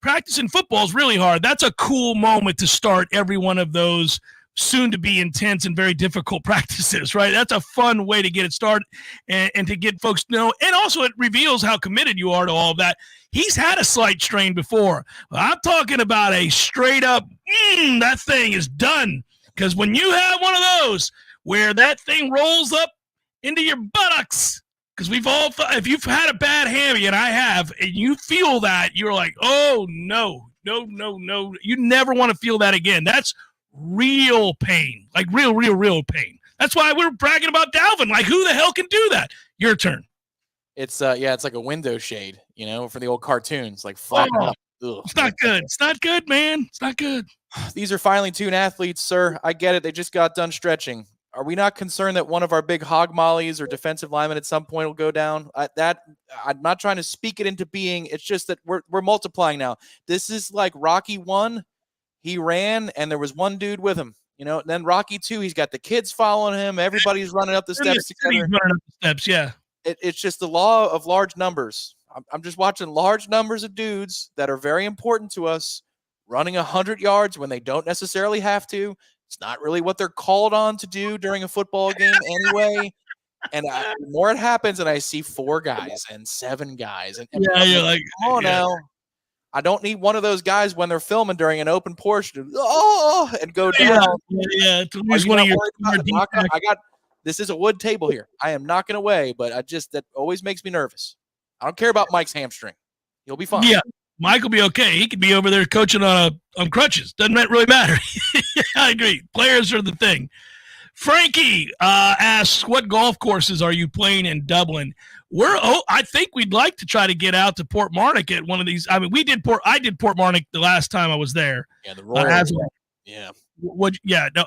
Practicing football is really hard. That's a cool moment to start every one of those soon-to-be intense and very difficult practices, right? That's a fun way to get it started and to get folks to know. And also it reveals how committed you are to all of that. He's had a slight strain before. I'm talking about a straight-up, that thing is done. Because when you have one of those where that thing rolls up into your buttocks, because we've all, if you've had a bad hammy, and I have, and you feel that, you're like, oh, no. You never want to feel that again. That's real pain, like real pain. That's why we're bragging about Dalvin. Like, who the hell can do that? Your turn. It's it's like a window shade, for the old cartoons, like flat up. It's not good. It's not good, man. It's not good. These are finely tuned athletes, sir. I get it. They just got done stretching. Are we not concerned that one of our big hog mollies or defensive linemen at some point will go down? I'm not trying to speak it into being. It's just that we're multiplying now. This is like Rocky 1. He ran, and there was one dude with him. And then Rocky 2, he's got the kids following him. Everybody's running up the steps together. Running up the steps, yeah. It's just the law of large numbers. I'm just watching large numbers of dudes that are very important to us running 100 yards when they don't necessarily have to. It's not really what they're called on to do during a football game anyway. And the more it happens, and I see 4 guys and 7 guys. And you're like, come on now. I don't need one of those guys when they're filming during an open portion and go down. Yeah. To lose one of your this is a wood table here. I am knocking away, but that always makes me nervous. I don't care about Mike's hamstring. He'll be fine. Yeah, Mike will be okay. He could be over there coaching on crutches. Doesn't really matter. I agree. Players are the thing. Frankie asks, what golf courses are you playing in Dublin? I think we'd like to try to get out to Port Marnock at one of these. I mean, I did Port Marnock the last time I was there. Yeah, the Royal.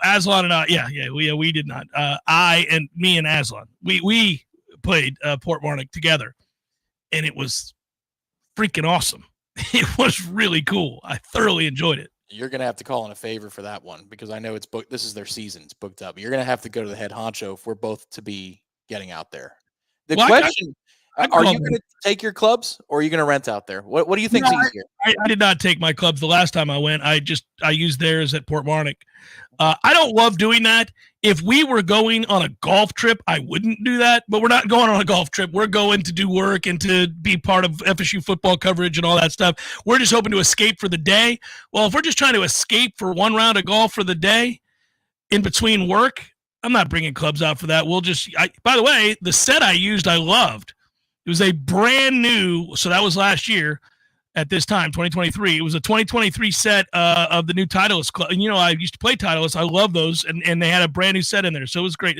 Aslan and I. We did not. Me and Aslan. We played Port Marnock together, and it was freaking awesome. It was really cool. I thoroughly enjoyed it. You're going to have to call in a favor for that one because I know it's booked. This is their season. It's booked up. You're going to have to go to the head honcho if we're both to be getting out there. The question, are you going to take your clubs or are you going to rent out there? What do you think is easier? I did not take my clubs the last time I went. I used theirs at Port Marnock. I don't love doing that. If we were going on a golf trip, I wouldn't do that, but we're not going on a golf trip. We're going to do work and to be part of FSU football coverage and all that stuff. We're just hoping to escape for the day. Well, if we're just trying to escape for one round of golf for the day in between work, I'm not bringing clubs out for that. By the way, the set I used, I loved. It was a brand new, so that was last year, at this time, 2023. It was a 2023 set of the new Titleist club. And, I used to play Titleist. I love those. And they had a brand new set in there. So it was great.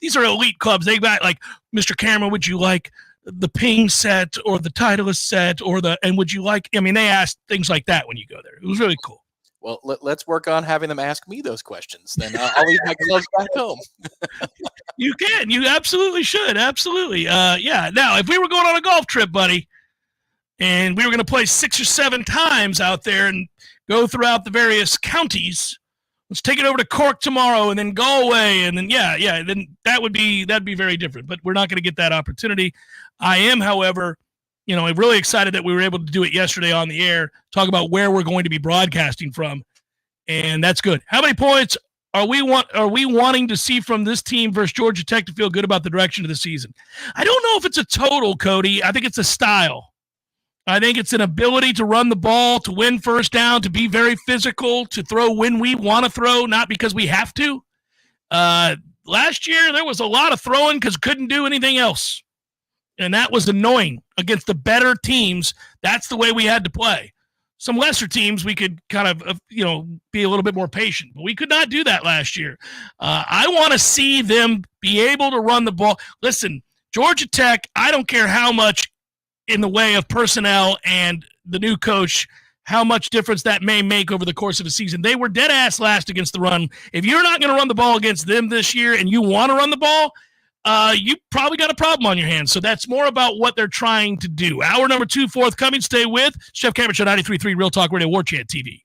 These are elite clubs. They got like, Mr. Cameron, would you like the Ping set or the Titleist set and would you like, they asked things like that when you go there. It was really cool. Well, let's work on having them ask me those questions. Then I'll leave my gloves back home. You can. You absolutely should. Absolutely. Yeah. Now, if we were going on a golf trip, buddy, and we were going to play 6 or 7 times out there and go throughout the various counties, let's take it over to Cork tomorrow and then Galway. And then, then that'd be very different. But we're not going to get that opportunity. I am, however, I'm really excited that we were able to do it yesterday on the air, talk about where we're going to be broadcasting from, and that's good. How many points are we wanting to see from this team versus Georgia Tech to feel good about the direction of the season? I don't know if it's a total, Cody. I think it's a style. I think it's an ability to run the ball, to win first down, to be very physical, to throw when we want to throw, not because we have to. Last year, there was a lot of throwing because couldn't do anything else. And that was annoying against the better teams. That's the way we had to play. Some lesser teams, we could kind of, be a little bit more patient. But we could not do that last year. I want to see them be able to run the ball. Listen, Georgia Tech, I don't care how much in the way of personnel and the new coach, how much difference that may make over the course of the season. They were dead ass last against the run. If you're not going to run the ball against them this year and you want to run the ball, you probably got a problem on your hands. So that's more about what they're trying to do. Hour number 2 forthcoming. Stay with Chef Cameron Show, 93.3 Real Talk Radio, Warchant TV.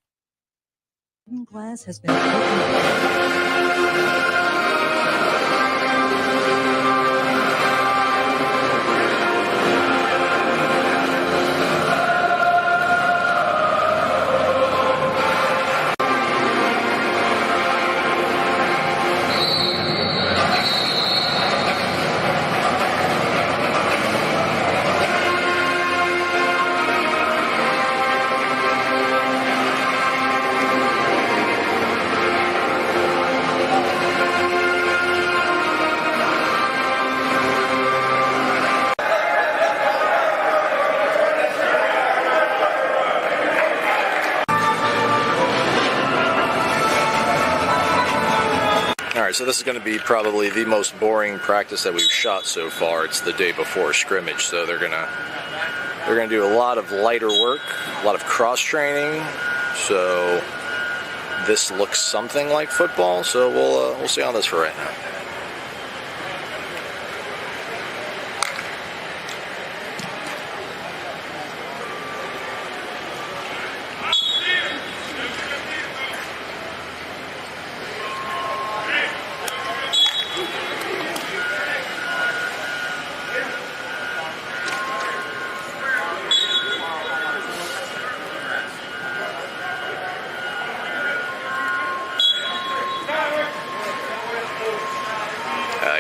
Glass has been opened. So this is going to be probably the most boring practice that we've shot so far. It's the day before scrimmage, so they're gonna do a lot of lighter work, a lot of cross training. So this looks something like football. So we'll see on this for right now.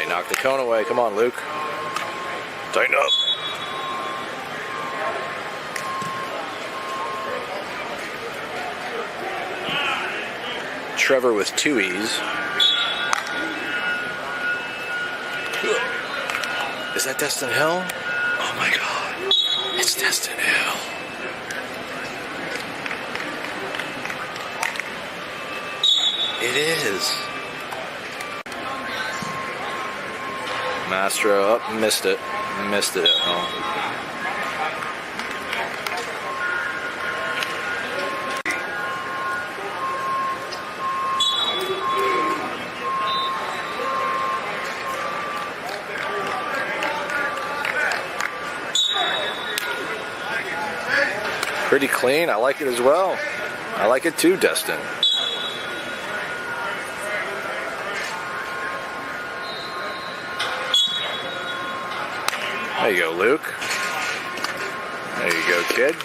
Knock the cone away. Come on, Luke. Tighten up. Trevor with 2 E's. Is that Destin Hill? Oh my God. It's Destin Hill. It is. Mastro up, missed it at home. Pretty clean. I like it as well. I like it too, Destin. There you go, Luke. There you go, kid.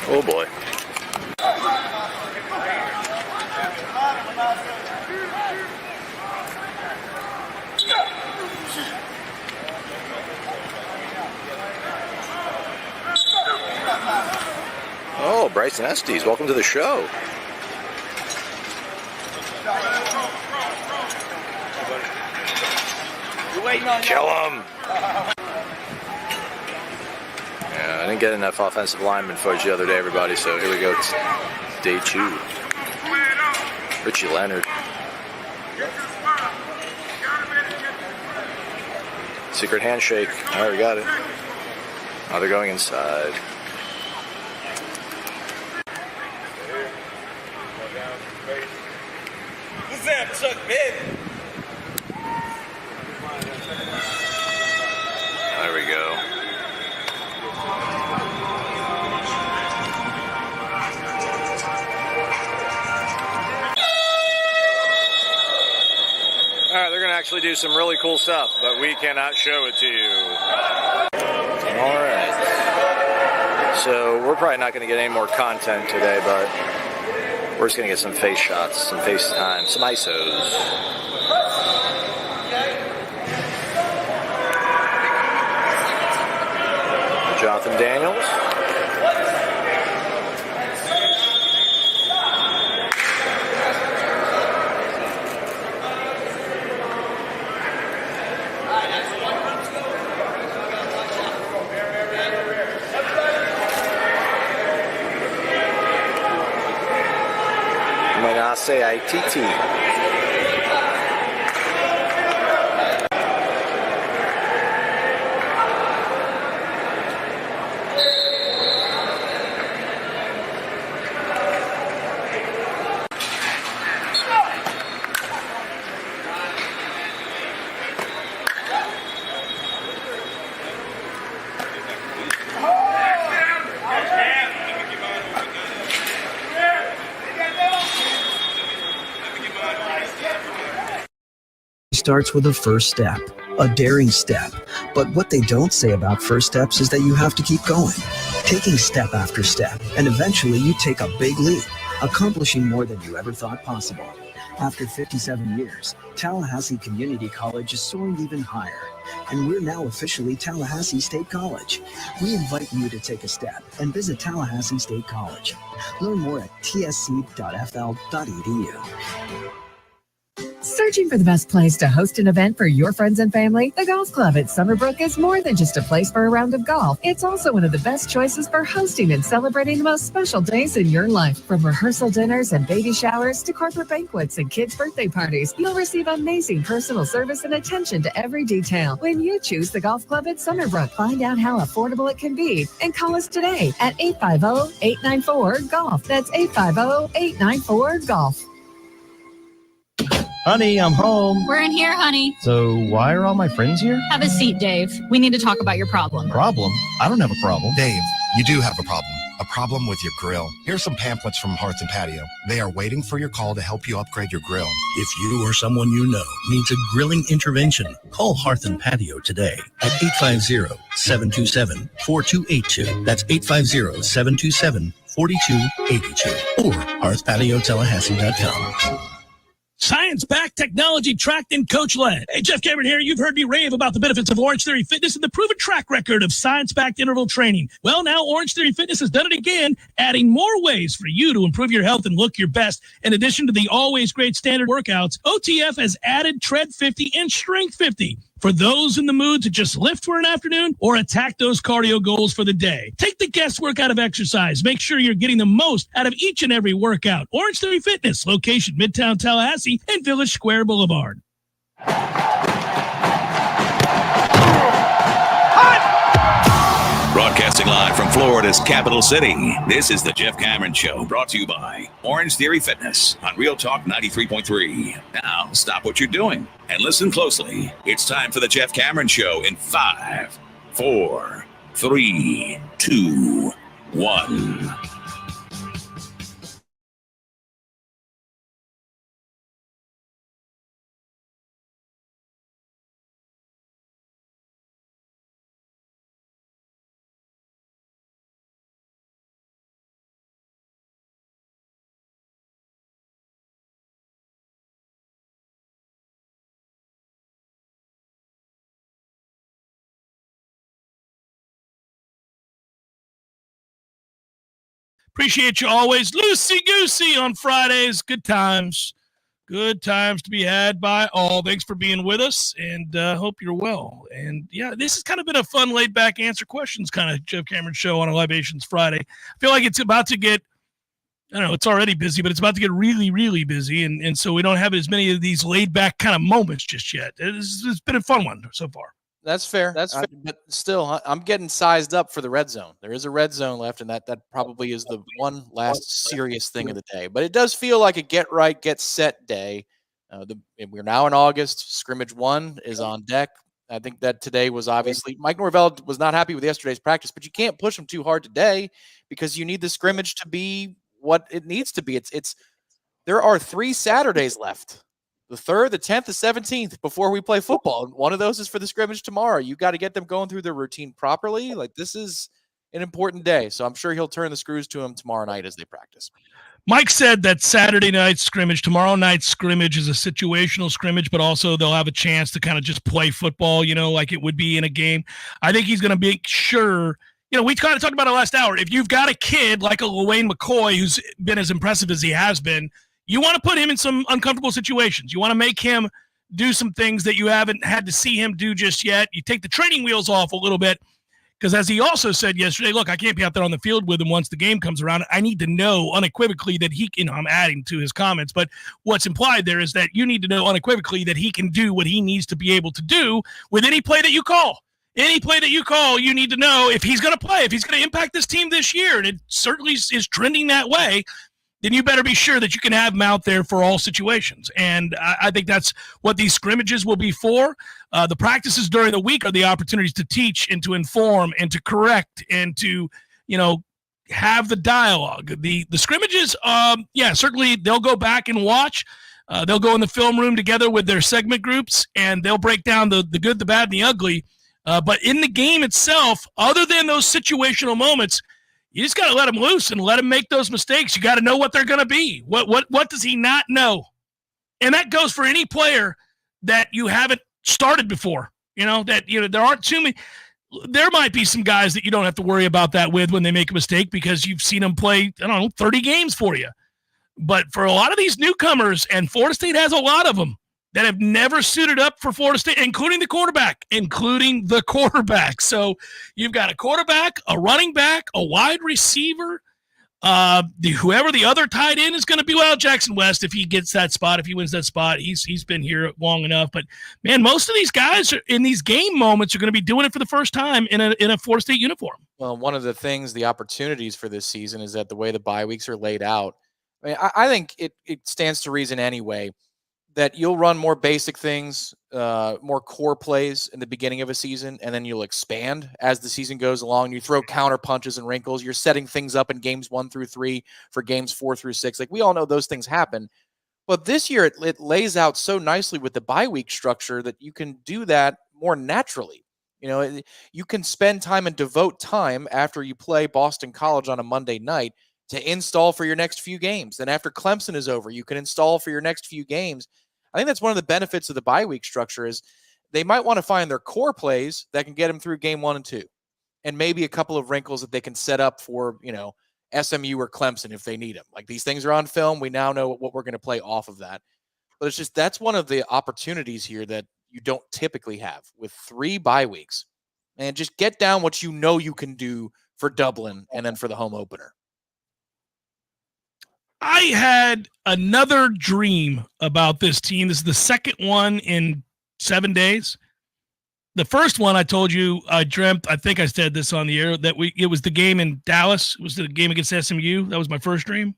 Oh boy. Oh, Bryson Estes, welcome to the show. Kill him. Yeah, I didn't get enough offensive lineman footage the other day, everybody, so here we go. It's day 2. Richie Leonard. Secret handshake. All right, we got it. Now they're going inside. Who's that, Chuck Bed? There we go. All right, they're going to actually do some really cool stuff, but we cannot show it to you. All right. So we're probably not going to get any more content today, but we're just going to get some face shots, some face time, some ISOs. Jonathan Daniels. Menase ITT. Starts with a first step, a daring step. But what they don't say about first steps is that you have to keep going, taking step after step, and eventually you take a big leap, accomplishing more than you ever thought possible. After 57 years, Tallahassee Community College is soaring even higher, and we're now officially Tallahassee State College. We invite you to take a step and visit Tallahassee State College. Learn more at tsc.fl.edu. Searching for the best place to host an event for your friends and family? The Golf Club at Summerbrook is more than just a place for a round of golf. It's also one of the best choices for hosting and celebrating the most special days in your life. From rehearsal dinners and baby showers to corporate banquets and kids' birthday parties, you'll receive amazing personal service and attention to every detail when you choose the Golf Club at Summerbrook. Find out how affordable it can be and call us today at 850-894-GOLF. That's 850-894-GOLF. Honey, I'm home. We're in here, honey. So why are all my friends here? Have a seat, Dave. We need to talk about your problem. Problem? I don't have a problem. Dave, you do have a problem. A problem with your grill. Here's some pamphlets from Hearth and Patio. They are waiting for your call to help you upgrade your grill. If you or someone you know needs a grilling intervention, call Hearth and Patio today at 850-727-4282. That's 850-727-4282 or hearthpatiotallahassee.com. Science-backed, technology-tracked, and coach-led. Hey, Jeff Cameron here. You've heard me rave about the benefits of Orange Theory Fitness and the proven track record of science-backed interval training. Well, now Orange Theory Fitness has done it again, adding more ways for you to improve your health and look your best. In addition to the always great standard workouts, OTF has added Tread 50 and Strength 50. For those in the mood to just lift for an afternoon or attack those cardio goals for the day. Take the guesswork out of exercise. Make sure you're getting the most out of each and every workout. Orange Theory Fitness, location Midtown Tallahassee and Village Square Boulevard. Broadcasting live from Florida's capital city, this is the Jeff Cameron Show, brought to you by Orange Theory Fitness on Real Talk 93.3. Now, stop what you're doing and listen closely. It's time for the Jeff Cameron Show in 5, 4, 3, 2, 1. Appreciate you always. Loosey-goosey on Fridays. Good times. Good times to be had by all. Thanks for being with us, and hope you're well. And, yeah, this has kind of been a fun, laid-back answer questions kind of Jeff Cameron show on a Libations Friday. I feel like it's about to get, I don't know, it's already busy, but it's about to get really, really busy, and so we don't have as many of these laid-back kind of moments just yet. It's been a fun one so far. That's fair. But still, I'm getting sized up for the red zone. There is a red zone left, and that probably is the one last serious thing of the day. But it does feel like a get right, get set day. We're now in August. Scrimmage 1 is on deck. I think that today was obviously Mike Norvell was not happy with yesterday's practice, but you can't push him too hard today because you need the scrimmage to be what it needs to be. There are 3 Saturdays left. The 3rd, the 10th, the 17th before we play football. And one of those is for the scrimmage tomorrow. You got to get them going through their routine properly. Like, this is an important day. So I'm sure he'll turn the screws to him tomorrow night as they practice. Mike said that Saturday night scrimmage, tomorrow night's scrimmage is a situational scrimmage, but also they'll have a chance to kind of just play football, like it would be in a game. I think he's going to make sure, we kind of talked about it last hour. If you've got a kid like a Wayne McCoy who's been as impressive as he has been, you want to put him in some uncomfortable situations. You want to make him do some things that you haven't had to see him do just yet. You take the training wheels off a little bit because, as he also said yesterday, look, I can't be out there on the field with him once the game comes around. I need to know unequivocally that he can, I'm adding to his comments, but what's implied there is that you need to know unequivocally that he can do what he needs to be able to do with any play that you call. Any play that you call, you need to know if he's going to play, if he's going to impact this team this year, and it certainly is trending that way. Then you better be sure that you can have him out there for all situations. And I think that's what these scrimmages will be for. The practices during the week are the opportunities to teach and to inform and to correct and to, have the dialogue. The scrimmages, certainly they'll go back and watch. They'll go in the film room together with their segment groups, and they'll break down the good, the bad, and the ugly. But in the game itself, other than those situational moments, you just got to let them loose and let them make those mistakes. You got to know what they're going to be. What does he not know? And that goes for any player that you haven't started before. There aren't too many. There might be some guys that you don't have to worry about that with when they make a mistake because you've seen them play, 30 games for you. But for a lot of these newcomers, and Florida State has a lot of them that have never suited up for Florida State, including the quarterback. So you've got a quarterback, a running back, a wide receiver, whoever the other tight end is going to be. Well, Jackson West, if he gets that spot, if he wins that spot, he's been here long enough. But, man, most of these guys in these game moments are going to be doing it for the first time in a Florida State uniform. Well, one of the opportunities for this season is that the way the bye weeks are laid out, I think it stands to reason anyway that you'll run more basic things, more core plays in the beginning of a season, and then you'll expand as the season goes along. You throw counter punches and wrinkles. You're setting things up in games 1 through 3 for games 4 through 6. Like, we all know those things happen. But this year, it lays out so nicely with the bye week structure that you can do that more naturally. You can spend time and devote time after you play Boston College on a Monday night to install for your next few games. Then after Clemson is over, you can install for your next few games. I think that's one of the benefits of the bye week structure is they might want to find their core plays that can get them through game 1 and 2, and maybe a couple of wrinkles that they can set up for, SMU or Clemson if they need them. Like, these things are on film. We now know what we're going to play off of that. But it's just, that's one of the opportunities here that you don't typically have with 3 bye weeks. And just get down what you can do for Dublin and then for the home opener. I had another dream about this team. This is the second one in 7 days. The first one I told you I dreamt, I think I said this on the air, that it was the game in Dallas. It was the game against SMU. That was my first dream.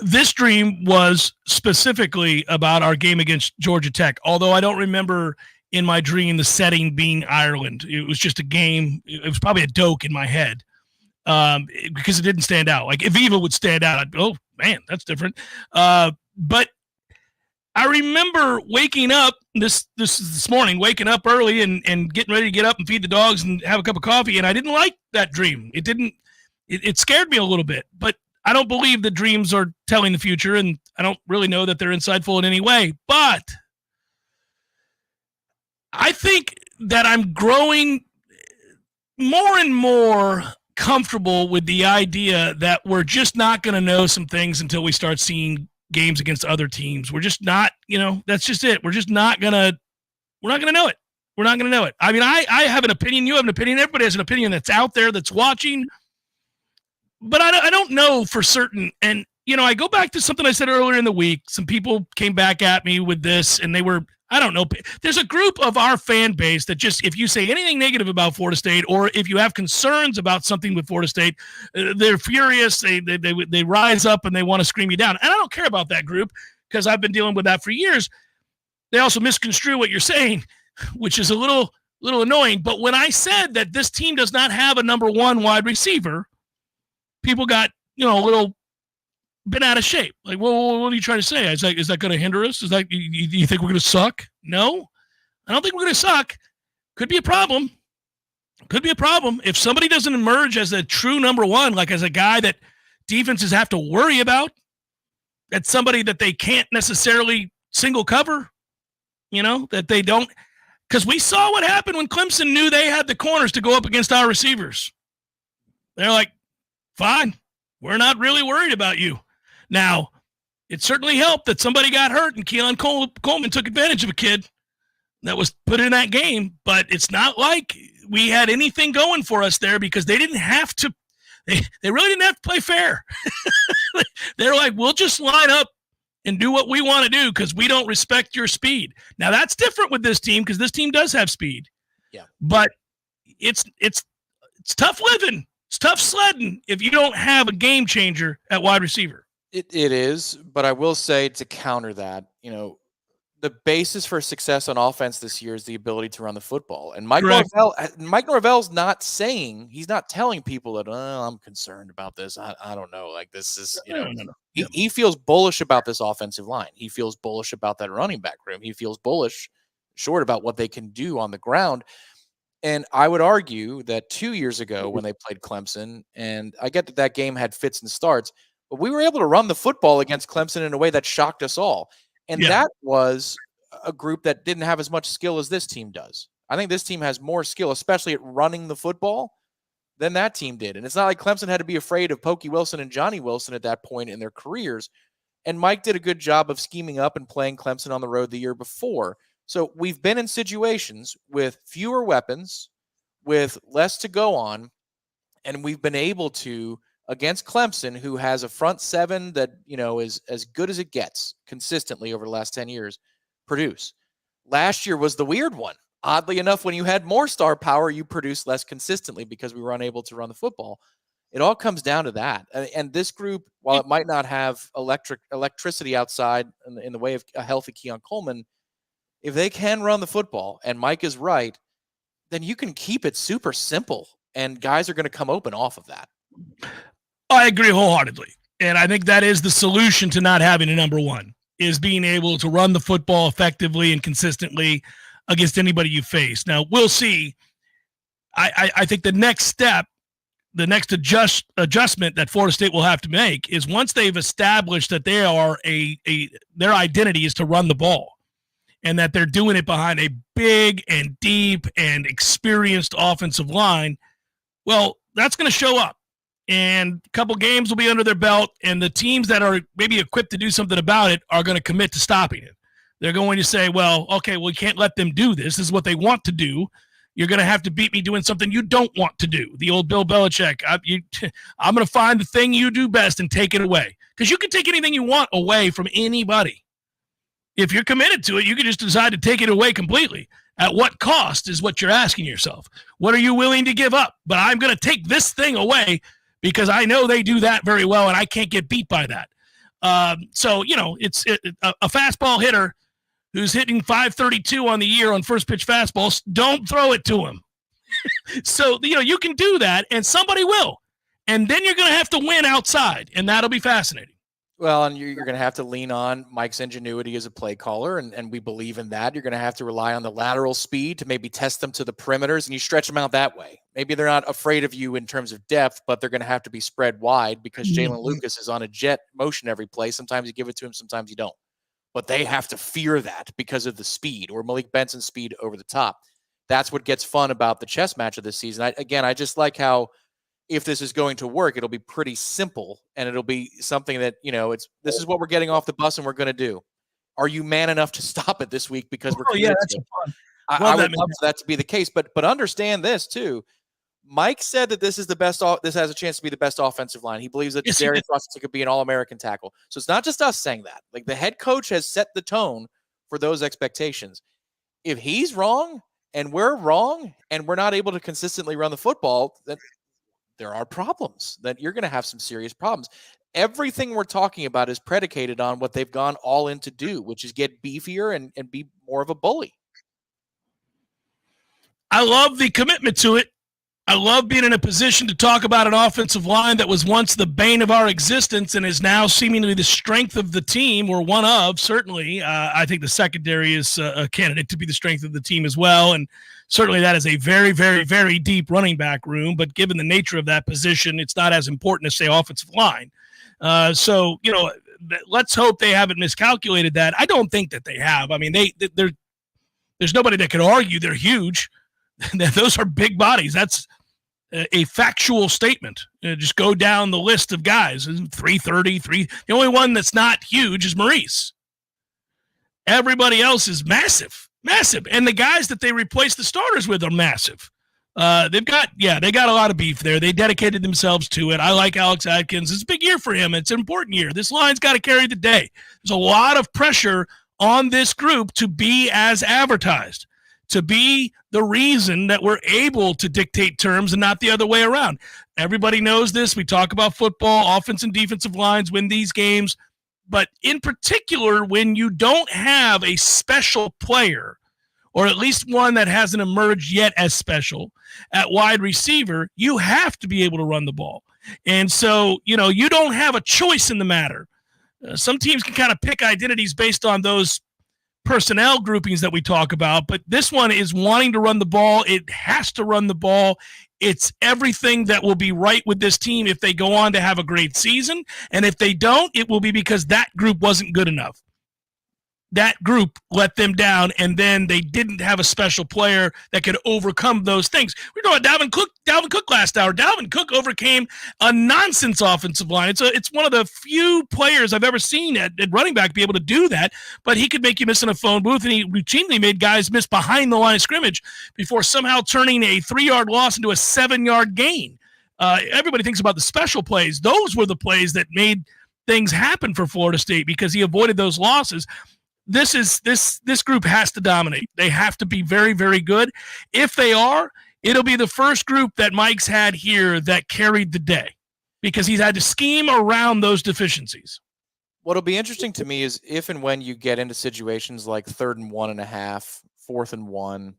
This dream was specifically about our game against Georgia Tech, although I don't remember in my dream the setting being Ireland. It was just a game. It was probably a doke in my head. Because it didn't stand out. Like, if Eva would stand out, I'd go, oh, man, that's different. But I remember waking up this morning, waking up early and getting ready to get up and feed the dogs and have a cup of coffee, and I didn't like that dream. It scared me a little bit, but I don't believe the dreams are telling the future, and I don't really know that they're insightful in any way. But I think that I'm growing more and more comfortable with the idea that we're just not going to know some things until we start seeing games against other teams. We're just not, that's just it. We're not going to know it. We're not going to know it. I mean, I have an opinion. You have an opinion. Everybody has an opinion that's out there that's watching. But I don't know for certain. And, I go back to something I said earlier in the week. Some people came back at me with this, and they were, I don't know. There's a group of our fan base that just, if you say anything negative about Florida State, or if you have concerns about something with Florida State, they're furious. They rise up and they want to scream you down. And I don't care about that group because I've been dealing with that for years. They also misconstrue what you're saying, which is a little annoying. But when I said that this team does not have a number one wide receiver, people got, a little been out of shape. Like, well, what are you trying to say? Is that going to hinder us? Is that, you think we're going to suck? No, I don't think we're going to suck. Could be a problem. If somebody doesn't emerge as a true number one, like as a guy that defenses have to worry about, that's somebody that they can't necessarily single cover, that they don't, because we saw what happened when Clemson knew they had the corners to go up against our receivers. They're like, fine, we're not really worried about you. Now, it certainly helped that somebody got hurt and Keon Coleman took advantage of a kid that was put in that game, but it's not like we had anything going for us there because they didn't have to. They really didn't have to play fair. They're like, we'll just line up and do what we want to do because we don't respect your speed. Now, that's different with this team because this team does have speed. Yeah. But it's tough living. It's tough sledding if you don't have a game changer at wide receiver. It is, but I will say to counter that, the basis for success on offense this year is the ability to run the football. And Mike Norvell's not saying, he's not telling people that, I'm concerned about this. I don't know. Like this is, No. He feels bullish about this offensive line. He feels bullish about that running back room. He feels bullish short about what they can do on the ground. And I would argue that 2 years ago when they played Clemson, and I get that game had fits and starts, but we were able to run the football against Clemson in a way that shocked us all. And that was a group that didn't have as much skill as this team does. I think this team has more skill, especially at running the football, than that team did. And it's not like Clemson had to be afraid of Pokey Wilson and Johnny Wilson at that point in their careers. And Mike did a good job of scheming up and playing Clemson on the road the year before. So we've been in situations with fewer weapons, with less to go on, and we've been able to, against Clemson, who has a front seven that, is as good as it gets consistently over the last 10 years, produce. Last year was the weird one. Oddly enough, when you had more star power, you produced less consistently because we were unable to run the football. It all comes down to that. And this group, while it might not have electricity outside in the way of a healthy Keon Coleman, if they can run the football, and Mike is right, then you can keep it super simple, and guys are going to come open off of that. I agree wholeheartedly. And I think that is the solution to not having a number one, is being able to run the football effectively and consistently against anybody you face. Now, we'll see. I think the next step, the next adjustment that Florida State will have to make is once they've established that they are their identity is to run the ball and that they're doing it behind a big and deep and experienced offensive line, well, that's going to show up. And a couple games will be under their belt, and the teams that are maybe equipped to do something about it are going to commit to stopping it. They're going to say, well, okay, we can't let them do this. This is what they want to do. You're going to have to beat me doing something you don't want to do. The old Bill Belichick, I'm going to find the thing you do best and take it away. Because you can take anything you want away from anybody. If you're committed to it, you can just decide to take it away completely. At what cost is what you're asking yourself. What are you willing to give up? But I'm going to take this thing away because I know they do that very well, and I can't get beat by that. So, it's a fastball hitter who's hitting 532 on the year on first pitch fastballs. Don't throw it to him. So, you can do that, and somebody will. And then you're going to have to win outside, and that'll be fascinating. Well, and you're going to have to lean on Mike's ingenuity as a play caller, and we believe in that. You're going to have to rely on the lateral speed to maybe test them to the perimeters, and you stretch them out that way. Maybe they're not afraid of you in terms of depth, but they're going to have to be spread wide because Jalen Lucas is on a jet motion every play. Sometimes you give it to him, sometimes you don't. But they have to fear that because of the speed, or Malik Benson's speed over the top. That's what gets fun about the chess match of this season. I just like how if this is going to work, it'll be pretty simple, and it'll be something that, this is what we're getting off the bus and we're going to do. Are you man enough to stop it this week because we're committed to it? I would love for that to be the case, but understand this too. Mike said that this is the best. This has a chance to be the best offensive line. He believes that Darius Russell could be an All-American tackle. So it's not just us saying that. Like, the head coach has set the tone for those expectations. If he's wrong and we're wrong and we're not able to consistently run the football, then there are problems. That you're going to have some serious problems. Everything we're talking about is predicated on what they've gone all in to do, which is get beefier and be more of a bully. I love the commitment to it. I love being in a position to talk about an offensive line that was once the bane of our existence and is now seemingly the strength of the team, or one of, certainly. I think the secondary is a candidate to be the strength of the team as well, and certainly that is a very, very, very deep running back room, but given the nature of that position, it's not as important as, say, offensive line. So, let's hope they haven't miscalculated that. I don't think that they have. I mean, there's nobody that could argue they're huge. Those are big bodies. That's a factual statement. Just go down the list of guys. 330, the only one that's not huge is Maurice. Everybody else is massive. And the guys that they replaced the starters with are massive. They got a lot of beef there. They dedicated themselves to it. I like Alex Atkins. It's a big year for him. It's an important year. This line's got to carry the day. There's a lot of pressure on this group to be as advertised, to be the reason that we're able to dictate terms and not the other way around. Everybody knows this. We talk about football, offense and defensive lines win these games. But in particular, when you don't have a special player, or at least one that hasn't emerged yet as special at wide receiver, you have to be able to run the ball. And so, you don't have a choice in the matter. Some teams can kind of pick identities based on those personnel groupings that we talk about, but this one is wanting to run the ball. It has to run the ball. It's everything that will be right with this team if they go on to have a great season. And if they don't, it will be because that group wasn't good enough. That group let them down, and then they didn't have a special player that could overcome those things. We were talking about Dalvin Cook last hour. Dalvin Cook overcame a nonsense offensive line. It's one of the few players I've ever seen at running back be able to do that, but he could make you miss in a phone booth, and he routinely made guys miss behind the line of scrimmage before somehow turning a 3-yard loss into a 7-yard gain. Everybody thinks about the special plays. Those were the plays that made things happen for Florida State because he avoided those losses. This group has to dominate. They have to be very, very good. If they are, it'll be the first group that Mike's had here that carried the day because he's had to scheme around those deficiencies. What'll be interesting to me is if and when you get into situations like 3rd and 1.5, 4th and 1,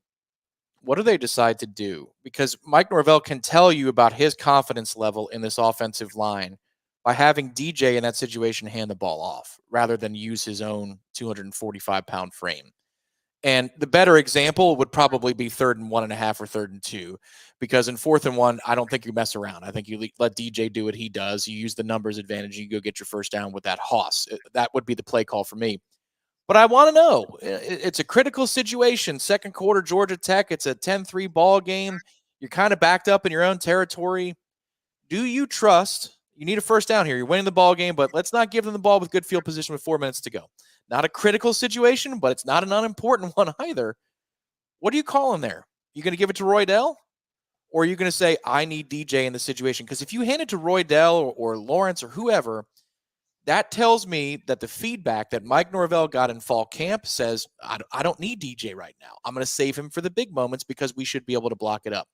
what do they decide to do? Because Mike Norvell can tell you about his confidence level in this offensive line by having DJ in that situation hand the ball off rather than use his own 245-pound frame. And the better example would probably be 3rd and 1.5 or 3rd and 2, because in 4th and 1, I don't think you mess around. I think you let DJ do what he does. You use the numbers advantage. You go get your first down with that hoss. That would be the play call for me. But I want to know, it's a critical situation. Second quarter, Georgia Tech. It's a 10-3 ball game. You're kind of backed up in your own territory. Do you trust? You need a first down here. You're winning the ball game, but let's not give them the ball with good field position with 4 minutes to go. Not a critical situation, but it's not an unimportant one either. What do you call in there? You going to give it to Roydell? Or are you going to say, I need DJ in the situation? Because if you hand it to Roydell or Lawrence or whoever, that tells me that the feedback that Mike Norvell got in fall camp says, I don't need DJ right now. I'm going to save him for the big moments because we should be able to block it up.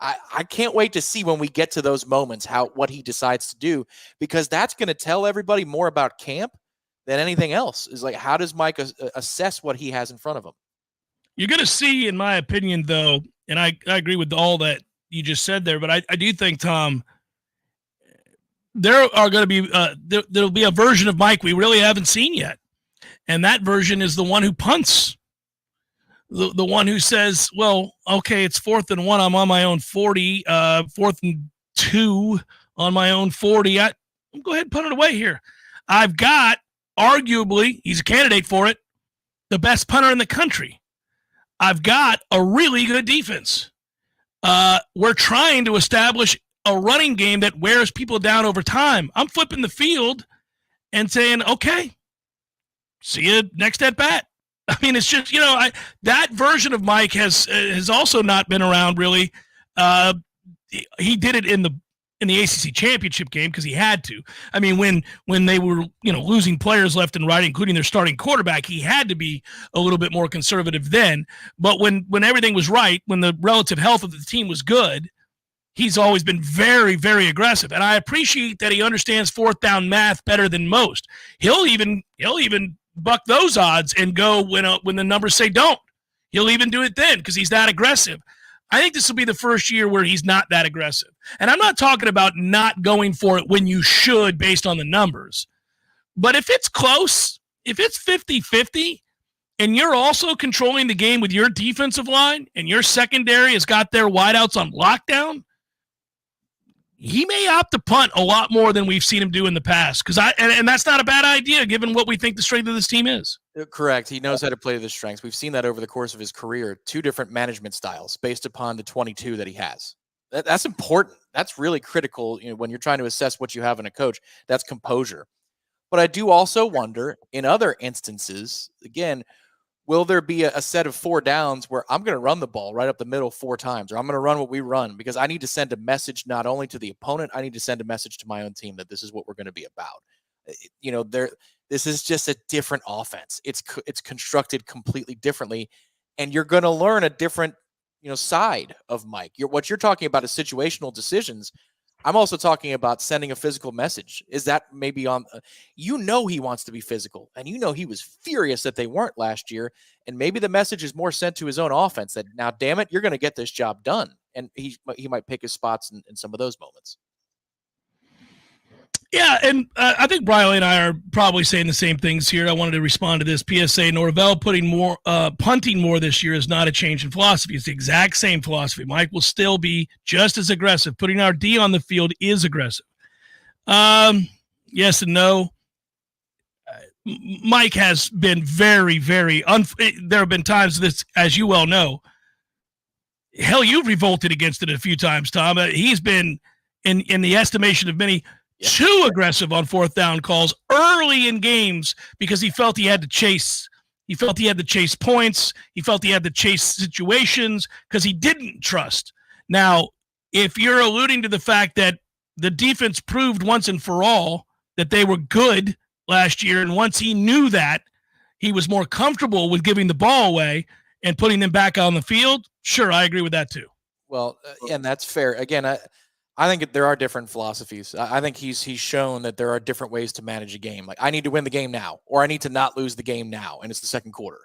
I can't wait to see when we get to those moments what he decides to do, because that's going to tell everybody more about camp than anything else. Is like, how does Mike assess what he has in front of him? You're going to see, in my opinion, though, and I agree with all that you just said there, but I do think, Tom, there are going to be there'll be a version of Mike we really haven't seen yet, and that version is the one who punts. The one who says, well, okay, it's 4th and 1. I'm on my own 40, 4th and 2 on my own 40. I'll go ahead and punt it away here. I've got, arguably, he's a candidate for it, the best punter in the country. I've got a really good defense. We're trying to establish a running game that wears people down over time. I'm flipping the field and saying, okay, see you next at bat. I mean, it's just, that version of Mike has also not been around really. He did it in the ACC championship game because he had to. I mean, when they were, losing players left and right, including their starting quarterback, he had to be a little bit more conservative then. But when everything was right, when the relative health of the team was good, he's always been very, very aggressive. And I appreciate that he understands fourth down math better than most. He'll even buck those odds and go when the numbers say don't. He'll even do it then because he's that aggressive. I think this will be the first year where he's not that aggressive. And I'm not talking about not going for it when you should based on the numbers. But if it's close, if it's 50-50, and you're also controlling the game with your defensive line and your secondary has got their wideouts on lockdown, he may opt to punt a lot more than we've seen him do in the past. And that's not a bad idea given what we think the strength of this team is. Correct. He knows how to play to the strengths. We've seen that over the course of his career, 2 different management styles based upon the 22 that he has. That's important. That's really critical. When you're trying to assess what you have in a coach, that's composure. But I do also wonder in other instances, again, will there be a set of 4 downs where I'm going to run the ball right up the middle 4 times, or I'm going to run what we run because I need to send a message not only to the opponent, I need to send a message to my own team that this is what we're going to be about. This is just a different offense. It's constructed completely differently, and you're going to learn a different, side of Mike. What you're talking about is situational decisions. I'm also talking about sending a physical message. Is that maybe on, he wants to be physical, and he was furious that they weren't last year. And maybe the message is more sent to his own offense that now, damn it, you're going to get this job done. And he might pick his spots in some of those moments. Yeah, and I think Briley and I are probably saying the same things here. I wanted to respond to this PSA. Norvell punting more this year is not a change in philosophy. It's the exact same philosophy. Mike will still be just as aggressive. Putting our D on the field is aggressive. Yes and no. Mike has been very, very there have been times this, as you well know. Hell, you've revolted against it a few times, Tom. He's been, in the estimation of many, too aggressive on fourth down calls early in games because he felt he had to chase. He felt he had to chase points. He felt he had to chase situations because he didn't trust. Now, if you're alluding to the fact that the defense proved once and for all that they were good last year, and once he knew that, he was more comfortable with giving the ball away and putting them back on the field, sure, I agree with that too. Well, and that's fair. Again, I think there are different philosophies. I think he's shown that there are different ways to manage a game. Like, I need to win the game now, or I need to not lose the game now, and it's the second quarter.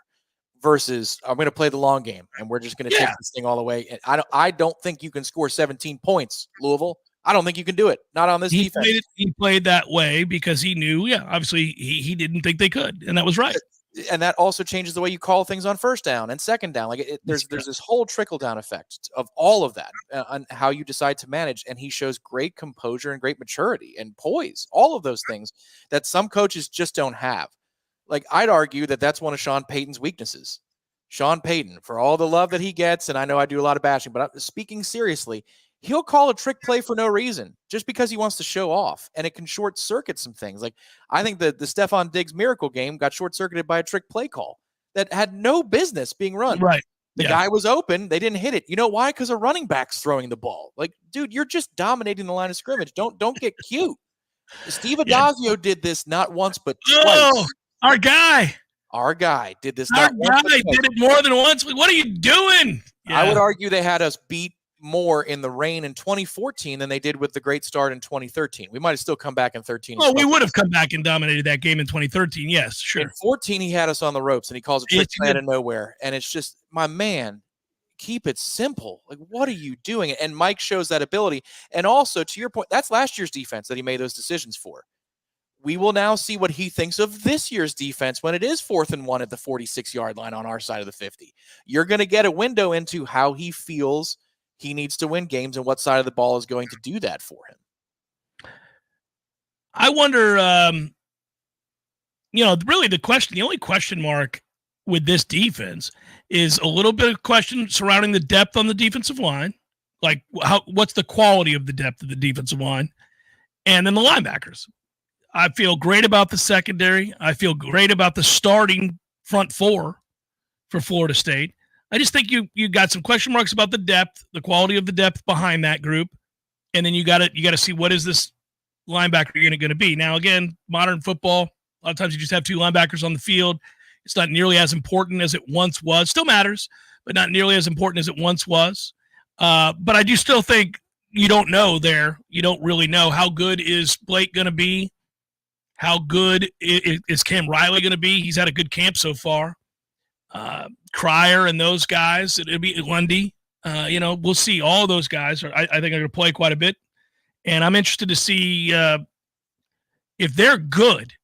Versus, I'm going to play the long game, and we're just going to take this thing all the way. And I don't think you can score 17 points, Louisville. I don't think you can do it. Not on this defense. He played that way because he knew, obviously he didn't think they could, and that was right. And that also changes the way you call things on first down and second down. Like there's this whole trickle down effect of all of that on how you decide to manage. And he shows great composure and great maturity and poise, all of those things that some coaches just don't have. Like, I'd argue that that's one of Sean Payton's weaknesses. Sean Payton, for all the love that he gets, and I know I do a lot of bashing, but I'm speaking seriously, he'll call a trick play for no reason just because he wants to show off, and it can short circuit some things. Like, I think the Stephon Diggs miracle game got short circuited by a trick play call that had no business being run. Right. The guy was open. They didn't hit it. You know why? Because a running back's throwing the ball. Like, dude, you're just dominating the line of scrimmage. Don't get cute. Steve Adazio did this not once, but twice. Our guy did this. Our guy did it more than once. What are you doing? I would argue they had us beat more in the rain in 2014 than they did with the great start in 2013. We might have still come back in 13. Well, we would have come back and dominated that game in 2013. Yes, sure. In 14, he had us on the ropes, and he calls a trick play out of nowhere. And it's just, my man, keep it simple. Like, what are you doing? And Mike shows that ability. And also, to your point, that's last year's defense that he made those decisions for. We will now see what he thinks of this year's defense when it is 4th and 1 at the 46-yard line on our side of the 50. You're going to get a window into how he feels he needs to win games and what side of the ball is going to do that for him. I wonder, really the only question mark with this defense is a little bit of question surrounding the depth on the defensive line. Like, what's the quality of the depth of the defensive line? And then the linebackers. I feel great about the secondary. I feel great about the starting front four for Florida State. I just think you got some question marks about the depth, the quality of the depth behind that group, and then you got to see what is this linebacker unit going to be. Now, again, modern football, a lot of times you just have two linebackers on the field. It's not nearly as important as it once was. Still matters, but not nearly as important as it once was. But I do still think you don't know there. You don't really know how good is Blake going to be. How good is Cam Riley going to be? He's had a good camp so far. Cryer and those guys. It'll be Lundy. We'll see. All of those guys I think are going to play quite a bit. And I'm interested to see if they're good,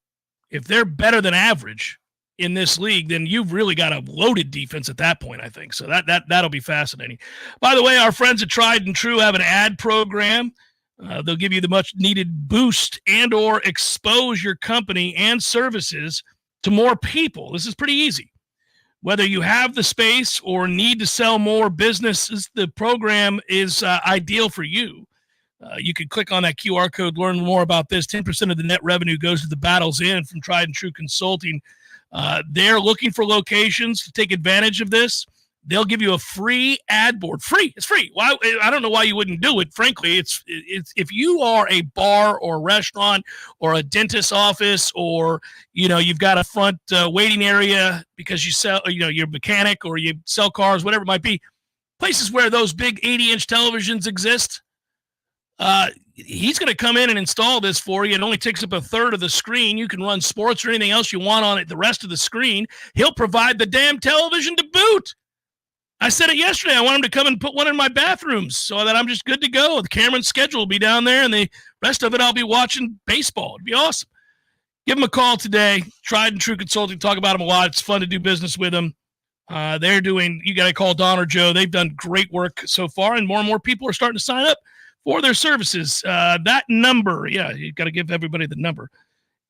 if they're better than average in this league, then you've really got a loaded defense at that point, I think. So that'll be fascinating. By the way, our friends at Tried and True have an ad program. They'll give you the much-needed boost and or expose your company and services to more people. This is pretty easy. Whether you have the space or need to sell more businesses, the program is ideal for you. You can click on that QR code, learn more about this. 10% of the net revenue goes to the Battles Inn from Tried and True Consulting. They're looking for locations to take advantage of this. They'll give you a free ad board. Free. It's free. Why? I don't know why you wouldn't do it. Frankly, it's if you are a bar or a restaurant or a dentist's office, or you've got a front waiting area because you sell, you're a mechanic or you sell cars, whatever it might be, places where those big 80-inch televisions exist. He's going to come in and install this for you. It only takes up a third of the screen. You can run sports or anything else you want on it, the rest of the screen. He'll provide the damn television to boot. I said it yesterday. I want him to come and put one in my bathrooms so that I'm just good to go. The Cameron's schedule will be down there, and the rest of it I'll be watching baseball. It'd be awesome. Give him a call today. Tried and True Consulting. Talk about him a lot. It's fun to do business with them. You got to call Don or Joe. They've done great work so far, and more people are starting to sign up for their services. That number, you got to give everybody the number.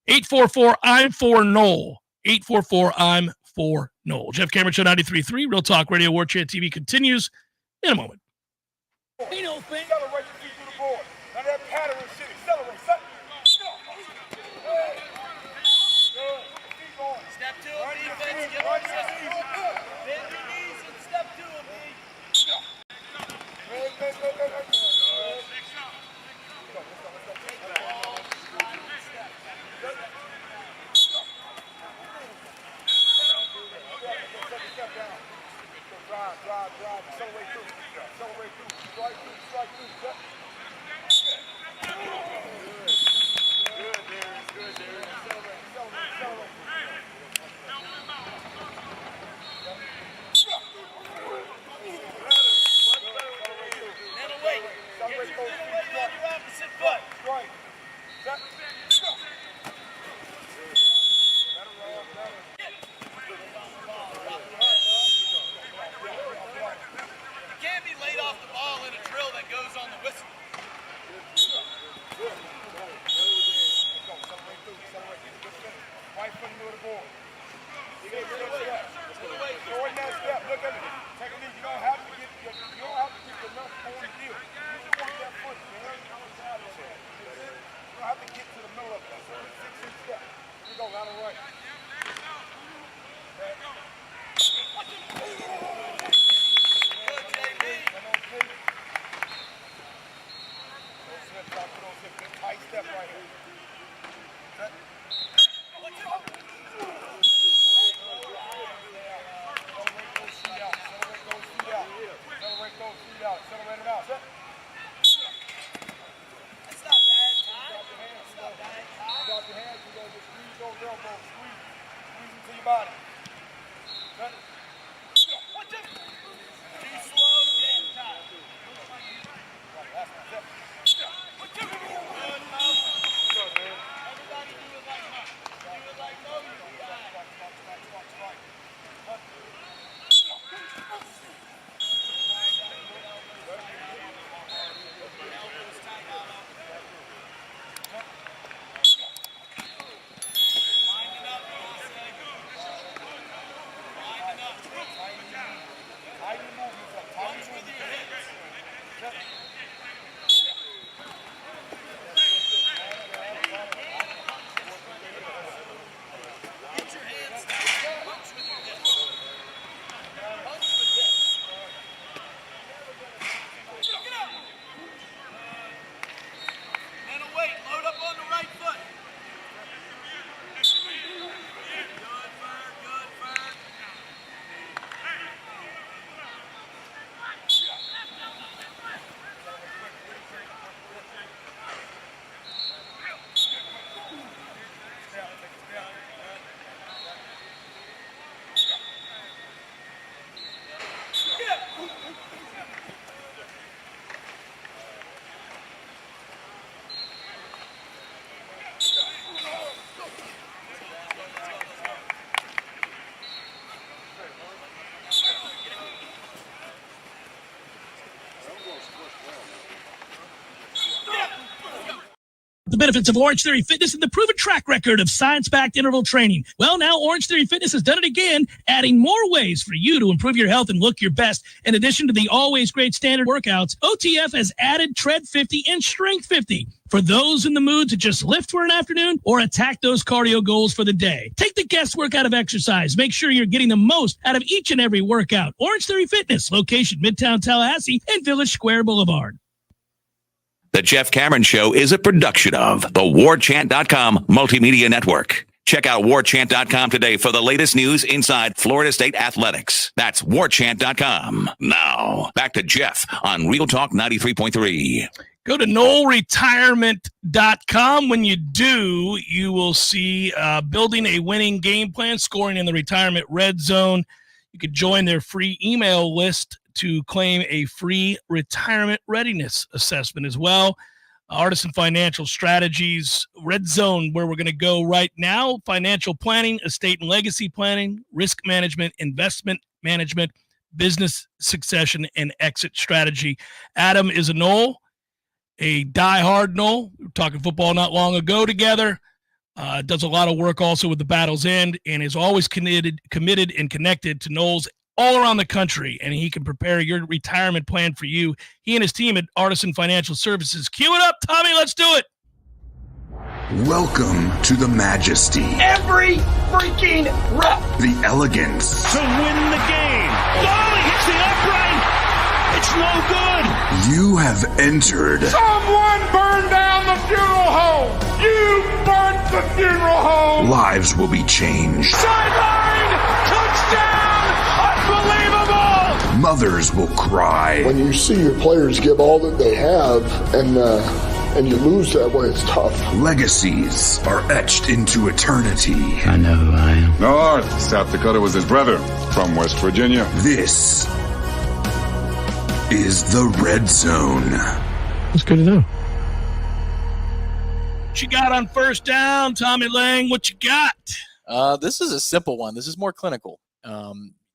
844-I'm-4-NOL. 844-I'm-4-NOL. Jeff Cameron Show 93.3, Real Talk Radio, Warchant TV continues in a moment. Accelerate your feet through the board. Now that pattern shit, accelerate. Keep going. Step two, defense. Get on bend your knees and step two of me. Drive. Accelerate through. Strike through. Good, Darren. Accelerate. Middle weight. Get your middle weight on your opposite foot. Right. You can't be laid off the ball in a drill that goes on the whistle. Right foot into the board. You get rid of that. Go in that step. Look at it. Take a knee. You don't have to get enough on the field. You just want that foot, man. You don't have to get to the middle of it. 6-inch step. Here you go, down and right. Tight step right here. Accelerate it out. That's not bad. Drop your hands. You're going to squeeze those elbows. Squeeze into your body. Too slow, James time. Everybody do it like Mo. Do it like Mo. Punch with your hips. The benefits of Orange Theory Fitness and the proven track record of science-backed interval training. Well, now Orange Theory Fitness has done it again, adding more ways for you to improve your health and look your best. In addition to the always great standard workouts, OTF has added Tread 50 and Strength 50 for those in the mood to just lift for an afternoon or attack those cardio goals for the day. Take the guesswork out of exercise. Make sure you're getting the most out of each and every workout. Orange Theory Fitness, location Midtown Tallahassee and Village Square Boulevard. The Jeff Cameron Show is a production of the Warchant.com Multimedia Network. Check out Warchant.com today for the latest news inside Florida State athletics. That's Warchant.com. Now, back to Jeff on Real Talk 93.3. Go to NoelRetirement.com. When you do, you will see building a winning game plan, scoring in the retirement red zone. You could join their free email list to claim a free retirement readiness assessment as well. Artisan Financial Strategies, Red Zone, where we're going to go right now. Financial planning, estate and legacy planning, risk management, investment management, business succession, and exit strategy. Adam is a Nole, a diehard Nole. We were talking football not long ago together. Does a lot of work also with the Battle's End and is always committed and connected to Noles all around the country, and he can prepare your retirement plan for you. He and his team at Artisan Financial Services. Cue it up, Tommy. Let's do it. Welcome to the majesty. Every freaking rep. The elegance. To win the game. Oh, he hits the upright. It's no good. You have entered. Someone burned down the funeral home. You burnt the funeral home. Lives will be changed. Sideline. Touchdown. Unbelievable! Mothers will cry. When you see your players give all that they have and you lose that way, it's tough. Legacies are etched into eternity. I know who I am. North, South Dakota was his brother from West Virginia. This is the Red Zone. That's good to know. What you got on first down, Tommy Lang? What you got? This is a simple one. This is more clinical.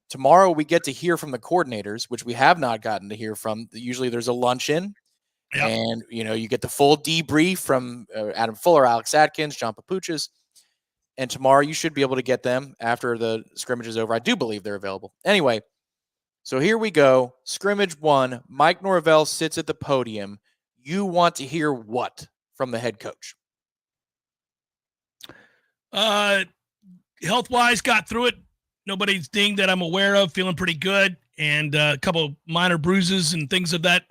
Tomorrow we get to hear from the coordinators, which we have not gotten to hear from. Usually there's a luncheon, and you get the full debrief from Adam Fuller, Alex Atkins, John Papuchas, and tomorrow you should be able to get them after the scrimmage is over. I do believe they're available. Anyway, so here we go. Scrimmage 1. Mike Norvell sits at the podium. You want to hear what from the head coach? Health-wise, got through it. Nobody's dinged that I'm aware of. Feeling pretty good, and a couple of minor bruises and things of that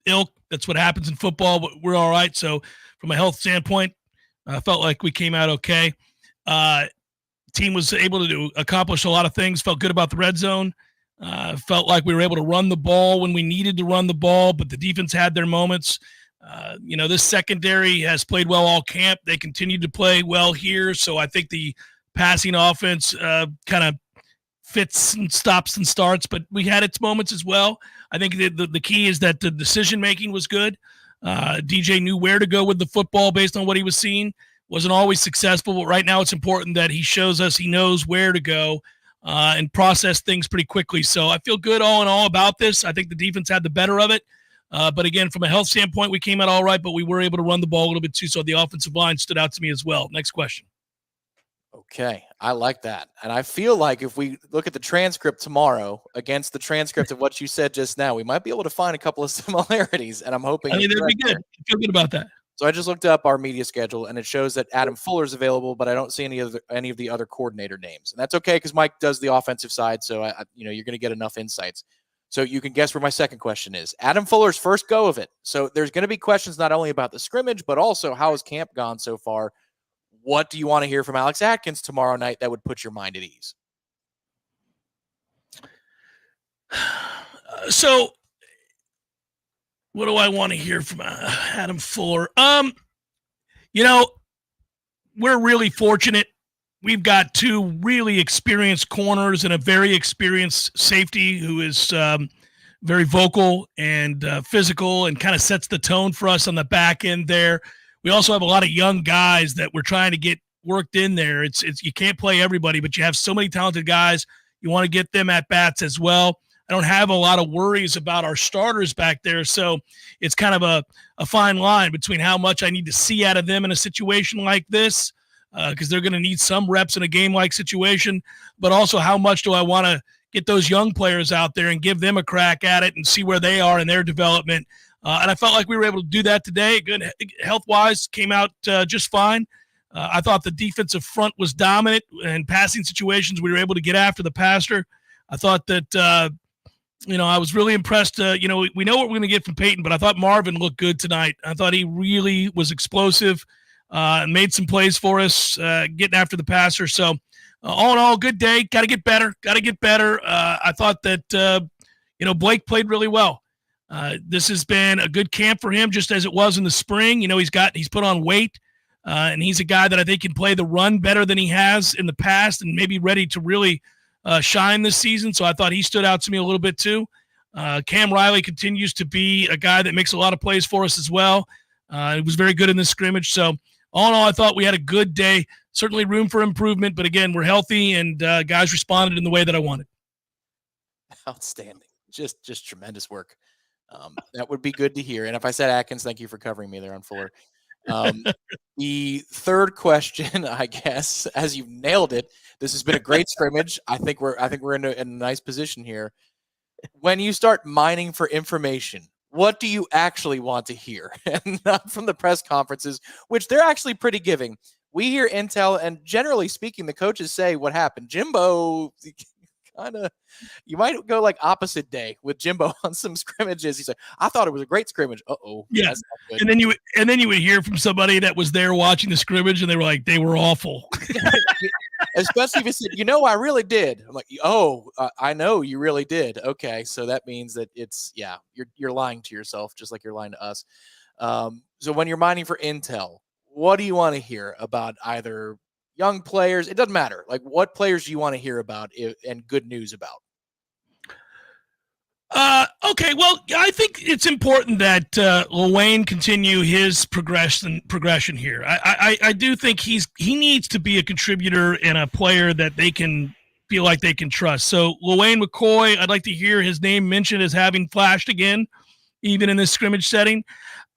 ilk. That's what happens in football, but we're all right. So from a health standpoint, I felt like we came out okay. Team was able to accomplish a lot of things. Felt good about the red zone. Felt like we were able to run the ball when we needed to run the ball, but the defense had their moments. This secondary has played well all camp. They continued to play well here, so I think the passing offense kind of fits and stops and starts, but we had its moments as well. I think the key is that the decision-making was good. DJ knew where to go with the football based on what he was seeing. Wasn't always successful, but right now it's important that he shows us he knows where to go and process things pretty quickly. So I feel good all in all about this. I think the defense had the better of it. But again, from a health standpoint, we came out all right, but we were able to run the ball a little bit too, so the offensive line stood out to me as well. Next question. Okay, I like that. And I feel like if we look at the transcript tomorrow against the transcript of what you said just now, we might be able to find a couple of similarities, and I'm hoping that'd be good. I feel good about that. So I just looked up our media schedule, and it shows that Adam Fuller is available, but I don't see any of the other coordinator names. And that's okay because Mike does the offensive side, so you're going to get enough insights. So you can guess where my second question is. Adam Fuller's first go of it. So there's going to be questions not only about the scrimmage, but also how has camp gone so far? What do you want to hear from Alex Atkins tomorrow night that would put your mind at ease? So what do I want to hear from Adam Fuller? We're really fortunate. We've got two really experienced corners and a very experienced safety who is very vocal and physical and kind of sets the tone for us on the back end there. We also have a lot of young guys that we're trying to get worked in there. It's you can't play everybody, but you have so many talented guys. You want to get them at bats as well. don't have a lot of worries about our starters back there. So it's kind of a fine line between how much I need to see out of them in a situation like this, because they're going to need some reps in a game-like situation, but also how much do I want to get those young players out there and give them a crack at it and see where they are in their development. And I felt like we were able to do that today. Good health-wise, came out just fine. I thought the defensive front was dominant, and passing situations we were able to get after the passer. I thought that, I was really impressed. We know what we're going to get from Peyton, but I thought Marvin looked good tonight. I thought he really was explosive and made some plays for us, getting after the passer. So all in all, good day. Got to get better. I thought that, Blake played really well. This has been a good camp for him, just as it was in the spring. He's put on weight. And he's a guy that I think can play the run better than he has in the past and maybe ready to really shine this season. So I thought he stood out to me a little bit too. Cam Riley continues to be a guy that makes a lot of plays for us as well. He was very good in this scrimmage. So all in all, I thought we had a good day. Certainly room for improvement. But again, we're healthy and guys responded in the way that I wanted. Outstanding. Just tremendous work. That would be good to hear. And if I said Atkins, thank you for covering me there on Fuller. The third question, I guess, as you've nailed it, this has been a great scrimmage. I think we're in a nice position here. When you start mining for information, what do you actually want to hear? And not from the press conferences, which they're actually pretty giving. We hear intel, and generally speaking, the coaches say what happened. Jimbo you might go like opposite day with Jimbo on some scrimmages. He's like, I thought it was a great scrimmage. Yeah. And then you would hear from somebody that was there watching the scrimmage and they were like, they were awful. Especially if you said, I really did. I'm like, I know you really did. Okay. So that means that you're lying to yourself, just like you're lying to us. So when you're mining for intel, what do you want to hear about either young players? It doesn't matter. Like, what players do you want to hear about and good news about? Okay, well, I think it's important that Lil Wayne continue his progression here. I do think he needs to be a contributor and a player that they can feel like they can trust. So Lil Wayne McCoy, I'd like to hear his name mentioned as having flashed again, even in this scrimmage setting.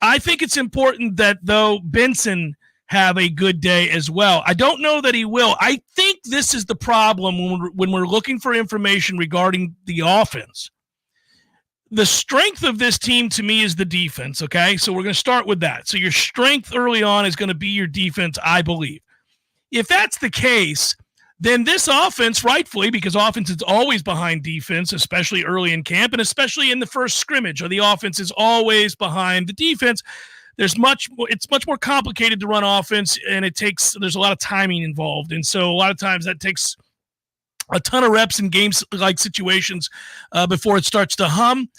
I think it's important that, though, Benson have a good day as well. I don't know that he will. I think this is the problem when we're looking for information regarding the offense. The strength of this team to me is the defense, okay? So we're going to start with that. So your strength early on is going to be your defense, I believe. If that's the case, then this offense, rightfully, because offense is always behind defense, especially early in camp and especially in the first scrimmage, or the offense is always behind the defense. It's much more complicated to run offense, and there's a lot of timing involved. And so a lot of times that takes a ton of reps in games like situations before it starts to hum.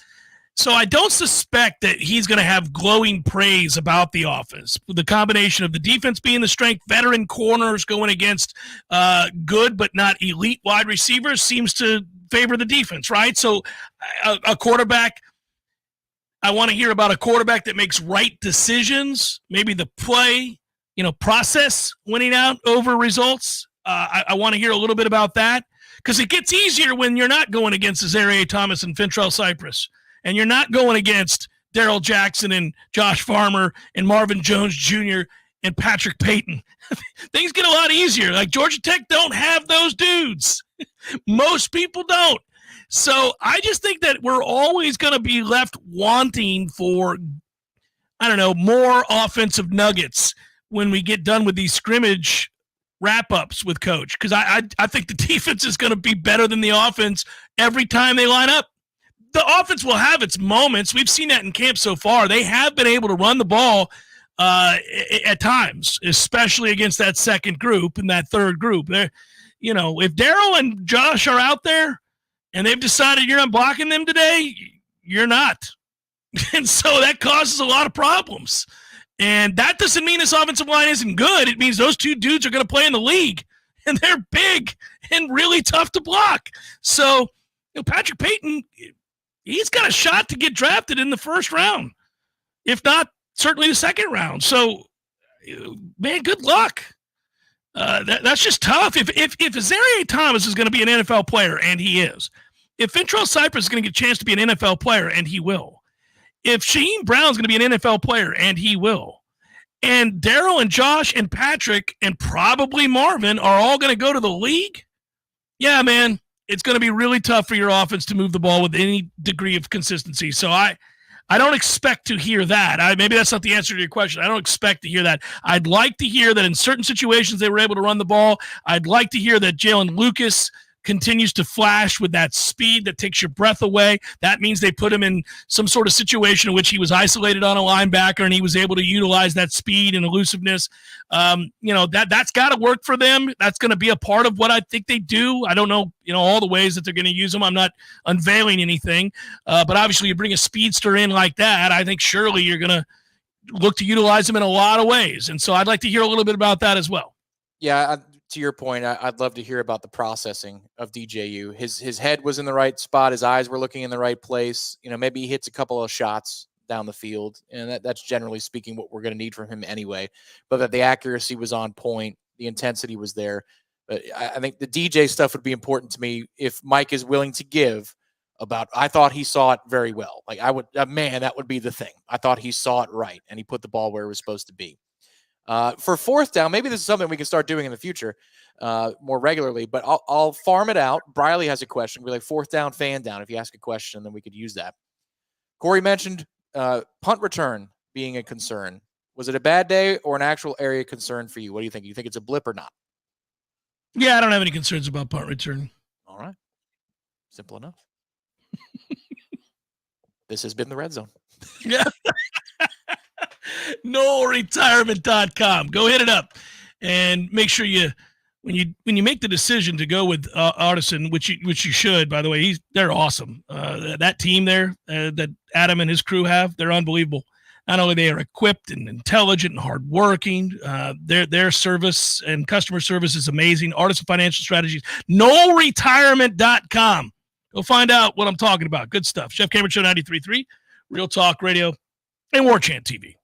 So I don't suspect that he's going to have glowing praise about the offense. The combination of the defense being the strength, veteran corners going against good but not elite wide receivers seems to favor the defense, right? So a quarterback, I want to hear about a quarterback that makes right decisions, maybe the play, process winning out over results. I want to hear a little bit about that, because it gets easier when you're not going against Azareye'h Thomas and Fintrell Cypress, and you're not going against Darrell Jackson and Josh Farmer and Marvin Jones Jr. and Patrick Payton. Things get a lot easier. Like, Georgia Tech don't have those dudes. Most people don't. So I just think that we're always going to be left wanting for, more offensive nuggets when we get done with these scrimmage wrap-ups with Coach, because I think the defense is going to be better than the offense every time they line up. The offense will have its moments. We've seen that in camp so far. They have been able to run the ball at times, especially against that second group and that third group. If Darrell and Josh are out there and they've decided you're not blocking them today, you're not. And so that causes a lot of problems. And that doesn't mean this offensive line isn't good. It means those two dudes are going to play in the league, and they're big and really tough to block. So, Patrick Payton, he's got a shot to get drafted in the first round, if not certainly the second round. So, man, good luck. That's just tough. If Azareye'h Thomas is going to be an NFL player, and he is, if Fintrell Cypress is going to get a chance to be an NFL player, and he will, if Shaheem Brown's going to be an NFL player, and he will, and Daryl and Josh and Patrick and probably Marvin are all going to go to the league, yeah, man, it's going to be really tough for your offense to move the ball with any degree of consistency. So I don't expect to hear that. Maybe that's not the answer to your question. I don't expect to hear that. I'd like to hear that in certain situations they were able to run the ball. I'd like to hear that Jalen Lucas continues to flash with that speed that takes your breath away. That means they put him in some sort of situation in which he was isolated on a linebacker and he was able to utilize that speed and elusiveness. That's got to work for them. That's going to be a part of what I think they do. I don't know, all the ways that they're going to use them. I'm not unveiling anything. But obviously you bring a speedster in like that, I think surely you're going to look to utilize them in a lot of ways. And so I'd like to hear a little bit about that as well. Yeah, to your point, I'd love to hear about the processing of DJU. His head was in the right spot. His eyes were looking in the right place. Maybe he hits a couple of shots down the field, and that's generally speaking what we're going to need from him anyway. But that the accuracy was on point, the intensity was there. But I think the DJ stuff would be important to me if Mike is willing to give about, I thought he saw it very well. Like that would be the thing. I thought he saw it right, and he put the ball where it was supposed to be. For fourth down, maybe this is something we can start doing in the future more regularly, but I'll farm it out. Briley has a question. We're like fourth down, fan down. If you ask a question, then we could use that. Corey mentioned punt return being a concern. Was it a bad day or an actual area concern for you? What do you think? You think it's a blip or not? Yeah, I don't have any concerns about punt return. All right. Simple enough. This has been the Red Zone. Yeah. Noretirement.com. Go hit it up and make sure when you make the decision to go with Artisan, which you should, by the way, they're awesome. That team there that Adam and his crew have, they're unbelievable. Not only they are equipped and intelligent and hardworking, their service and customer service is amazing. Artisan Financial Strategies, Noretirement.com. Go find out what I'm talking about. Good stuff. Jeff Cameron Show 93.3, Real Talk Radio, and Warchant TV.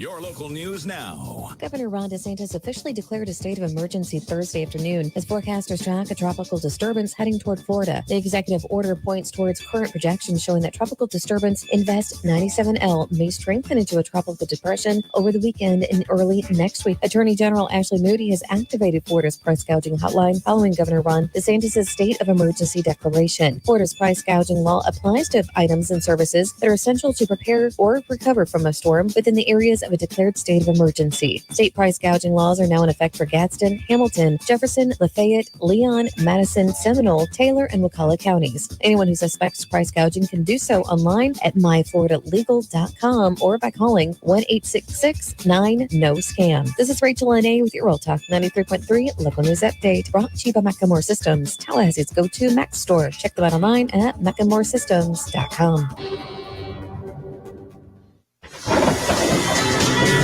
Your local news now. Governor Ron DeSantis officially declared a state of emergency Thursday afternoon as forecasters track a tropical disturbance heading toward Florida. The executive order points towards current projections showing that tropical disturbance Invest 97L may strengthen into a tropical depression over the weekend and early next week. Attorney General Ashley Moody has activated Florida's price gouging hotline following Governor Ron DeSantis' state of emergency declaration. Florida's price gouging law applies to items and services that are essential to prepare or recover from a storm within the areas of a declared state of emergency. State price gouging laws are now in effect for Gadsden, Hamilton, Jefferson, Lafayette, Leon, Madison, Seminole, Taylor, and Wakulla counties. Anyone who suspects price gouging can do so online at myfloridalegal.com or by calling 1-866-9-NO-SCAM. This is Rachel N.A. with your Real Talk 93.3 Local News Update, brought to you by Macklemore Systems, Tallahassee's go-to Mac store. Check them out online at MacklemoreSystems.com.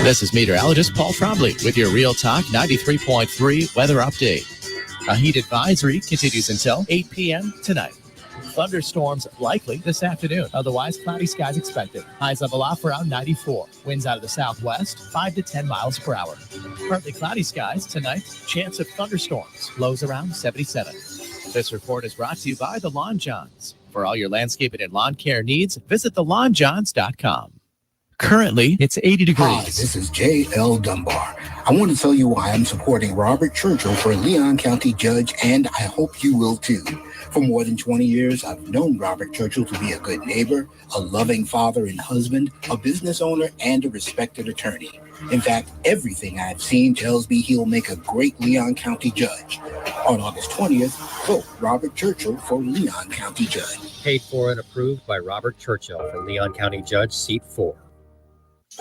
This is meteorologist Paul Trombley with your Real Talk 93.3 weather update. A heat advisory continues until 8 p.m. tonight. Thunderstorms likely this afternoon. Otherwise, cloudy skies expected. Highs level off around 94. Winds out of the southwest, 5 to 10 miles per hour. Partly cloudy skies tonight. Chance of thunderstorms. Lows around 77. This report is brought to you by the Lawn Johns. For all your landscaping and lawn care needs, visit thelawnjohns.com. Currently, it's 80 degrees. Hi, this is J.L. Dunbar. I want to tell you why I'm supporting Robert Churchill for Leon County Judge, and I hope you will too. For more than 20 years, I've known Robert Churchill to be a good neighbor, a loving father and husband, a business owner, and a respected attorney. In fact, everything I've seen tells me he'll make a great Leon County Judge. On August 20th, vote Robert Churchill for Leon County Judge. Paid for and approved by Robert Churchill for Leon County Judge, Seat 4.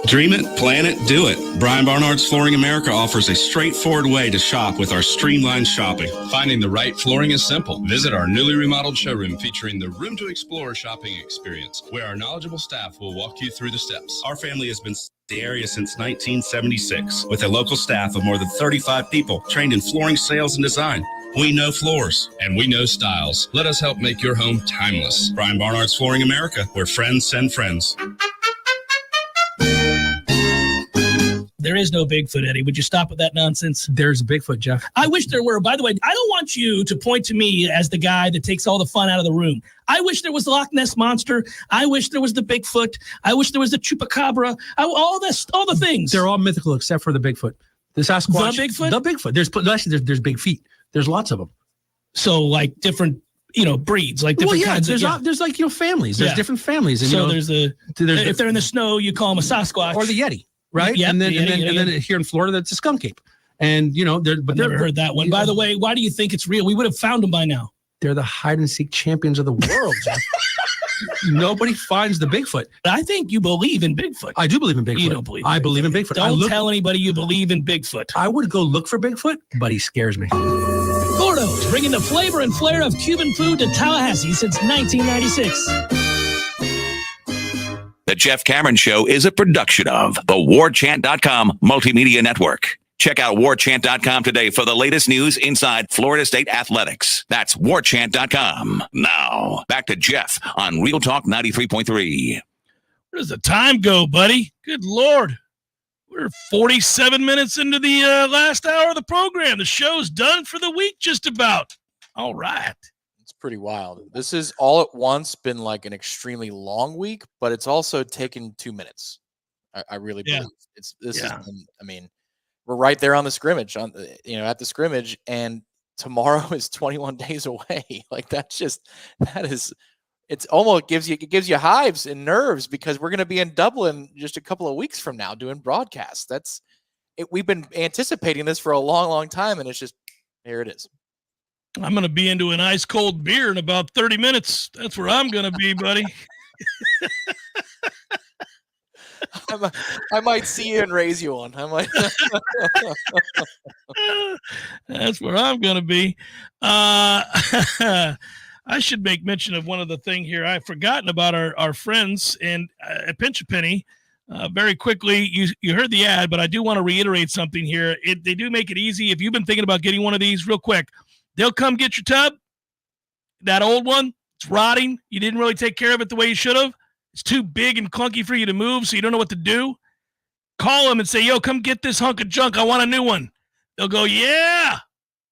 Dream it, plan it, do it. Brian Barnard's Flooring America offers a straightforward way to shop with our streamlined shopping. Finding the right flooring is simple. Visit our newly remodeled showroom featuring the Room to Explore shopping experience, where our knowledgeable staff will walk you through the steps. Our family has been in the area since 1976 with a local staff of more than 35 people trained in flooring sales and design. We know floors, and we know styles. Let us help make your home timeless. Brian Barnard's Flooring America, where friends send friends. There is no Bigfoot, Eddie. Would you stop with that nonsense? There's Bigfoot, Jeff. I wish there were. By the way, I don't want you to point to me as the guy that takes all the fun out of the room. I wish there was the Loch Ness Monster. I wish there was the Bigfoot. I wish there was the Chupacabra. All the things. They're all mythical except for the Bigfoot. The Sasquatch. The Bigfoot? The Bigfoot. There's big feet. There's lots of them. So like different, breeds, like different kinds. There's like, families. There's different families. And, so if they're in the snow, you call them a Sasquatch. Or the Yeti, right? Yep, and then Yeti. Here in Florida, that's a skunk ape. And, I've never heard that one. By the way, why do you think it's real? We would have found them by now. They're the hide and seek champions of the world. Nobody finds the Bigfoot. I think you believe in Bigfoot. I do believe in Bigfoot. You don't believe. I believe in Bigfoot. Don't tell anybody you believe in Bigfoot. I would go look for Bigfoot, but he scares me. Gordo's, bringing the flavor and flair of Cuban food to Tallahassee since 1996. The Jeff Cameron Show is a production of the Warchant.com Multimedia Network. Check out Warchant.com today for the latest news inside Florida State athletics. That's Warchant.com. Now, back to Jeff on Real Talk 93.3. Where does the time go, buddy? Good Lord. We're 47 minutes into the last hour of the program. The show's done for the week, just about. All right. It's pretty wild. This has all at once been like an extremely long week, but it's also taken 2 minutes. I really believe this has been, we're right there on the scrimmage, at the scrimmage, and tomorrow is 21 days away. Like it's almost gives you hives and nerves because we're going to be in Dublin just a couple of weeks from now doing broadcasts. We've been anticipating this for a long, long time, and it's just here it is. I'm going to be into an ice cold beer in about 30 minutes. That's where I'm going to be, buddy. I might see you and raise you one. I might. That's where I'm going to be. I should make mention of one other thing here. I've forgotten about our friends and at Pinch a Penny. Very quickly, you heard the ad, but I do want to reiterate something here. They do make it easy. If you've been thinking about getting one of these real quick, they'll come get your tub. That old one, it's rotting. You didn't really take care of it the way you should have. It's too big and clunky for you to move, so you don't know what to do. Call them and say, yo, come get this hunk of junk. I want a new one. They'll go, yeah.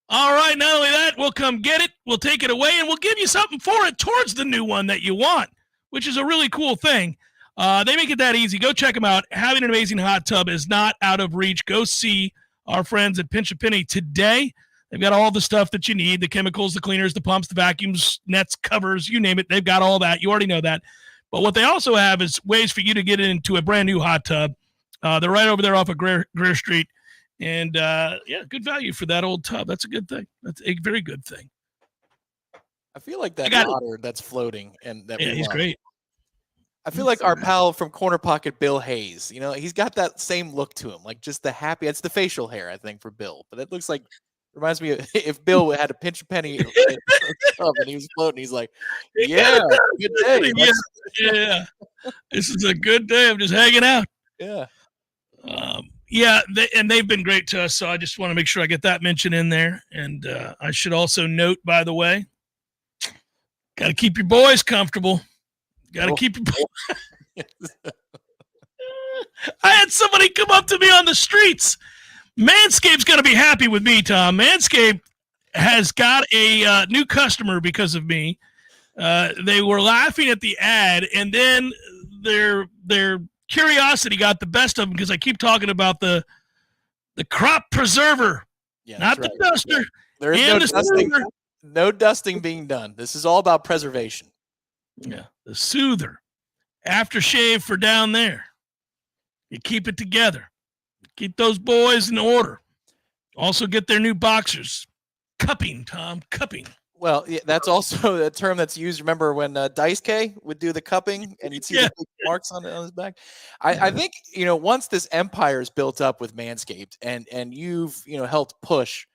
All right, not only that, we'll come get it. We'll take it away, and we'll give you something for it towards the new one that you want, which is a really cool thing. They make it that easy. Go check them out. Having an amazing hot tub is not out of reach. Go see our friends at Pinch a Penny today. They've got all the stuff that you need, the chemicals, the cleaners, the pumps, the vacuums, nets, covers, you name it. They've got all that. You already know that. But what they also have is ways for you to get into a brand new hot tub. They're right over there off of Greer Street. And, good value for that old tub. That's a good thing. That's a very good thing. I feel like that otter that's floating. And he's great. I feel like our pal from Corner Pocket, Bill Hayes, he's got that same look to him, like just the happy. It's the facial hair, I think, for Bill. But it looks like, reminds me of if Bill had a Pinch a Penny and he was floating, he's like, yeah, good day. Yeah. This is a good day. I'm just hanging out. Yeah. They've been great to us, so I just want to make sure I get that mention in there. And I should also note, by the way, got to keep your boys comfortable. Got to keep your boys. I had somebody come up to me on the streets. Manscaped's going to be happy with me, Tom. Manscaped has got a new customer because of me. They were laughing at the ad, and then their curiosity got the best of them because I keep talking about the crop preserver, not the duster. Yeah. There is no dusting being done. This is all about preservation. Yeah, the soother, aftershave for down there. You keep it together. Keep those boys in order. Also get their new boxers. Cupping, Tom, cupping. Well, yeah, that's also a term that's used. Remember when Dice K would do the cupping and you'd see the big marks on his back? I think, once this empire is built up with Manscaped and you've, helped push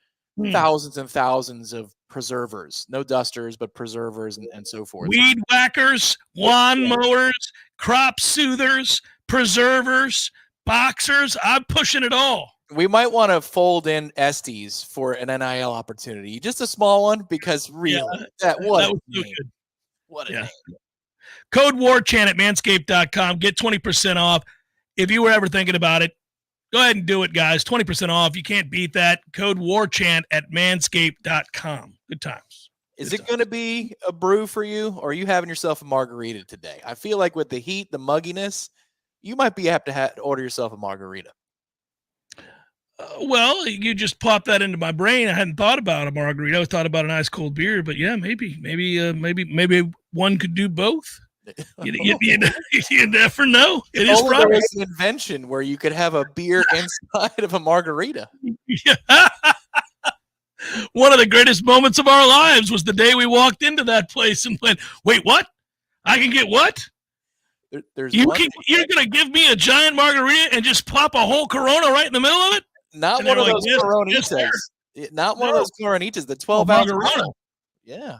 thousands and thousands of preservers, no dusters, but preservers and so forth. Weed whackers, lawn mowers, crop soothers, preservers, boxers. I'm pushing it all. We might want to fold in Estes for an NIL opportunity, just a small one, because really, that was so good. What a name. Code Warchant at manscaped.com. Get 20% off. If you were ever thinking about it, Go ahead and do it, guys. 20% off. You can't beat that. Code WARCHANT at manscaped.com. Good times. Is it going to be a brew for you, or are you having yourself a margarita today? I feel like with the heat, the mugginess, you might be apt to order yourself a margarita. Well, you just popped that into my brain. I hadn't thought about a margarita. I thought about an ice cold beer, but yeah, maybe one could do both. You never know. It is there was an invention where you could have a beer inside of a margarita. Yeah. One of the greatest moments of our lives was the day we walked into that place and went, "Wait, what? I can get what? You're going to give me a giant margarita and just pop a whole Corona right in the middle of it?" Not one of those Coronitas. Not one of those Coronitas. The 12-ounce Corona. Yeah.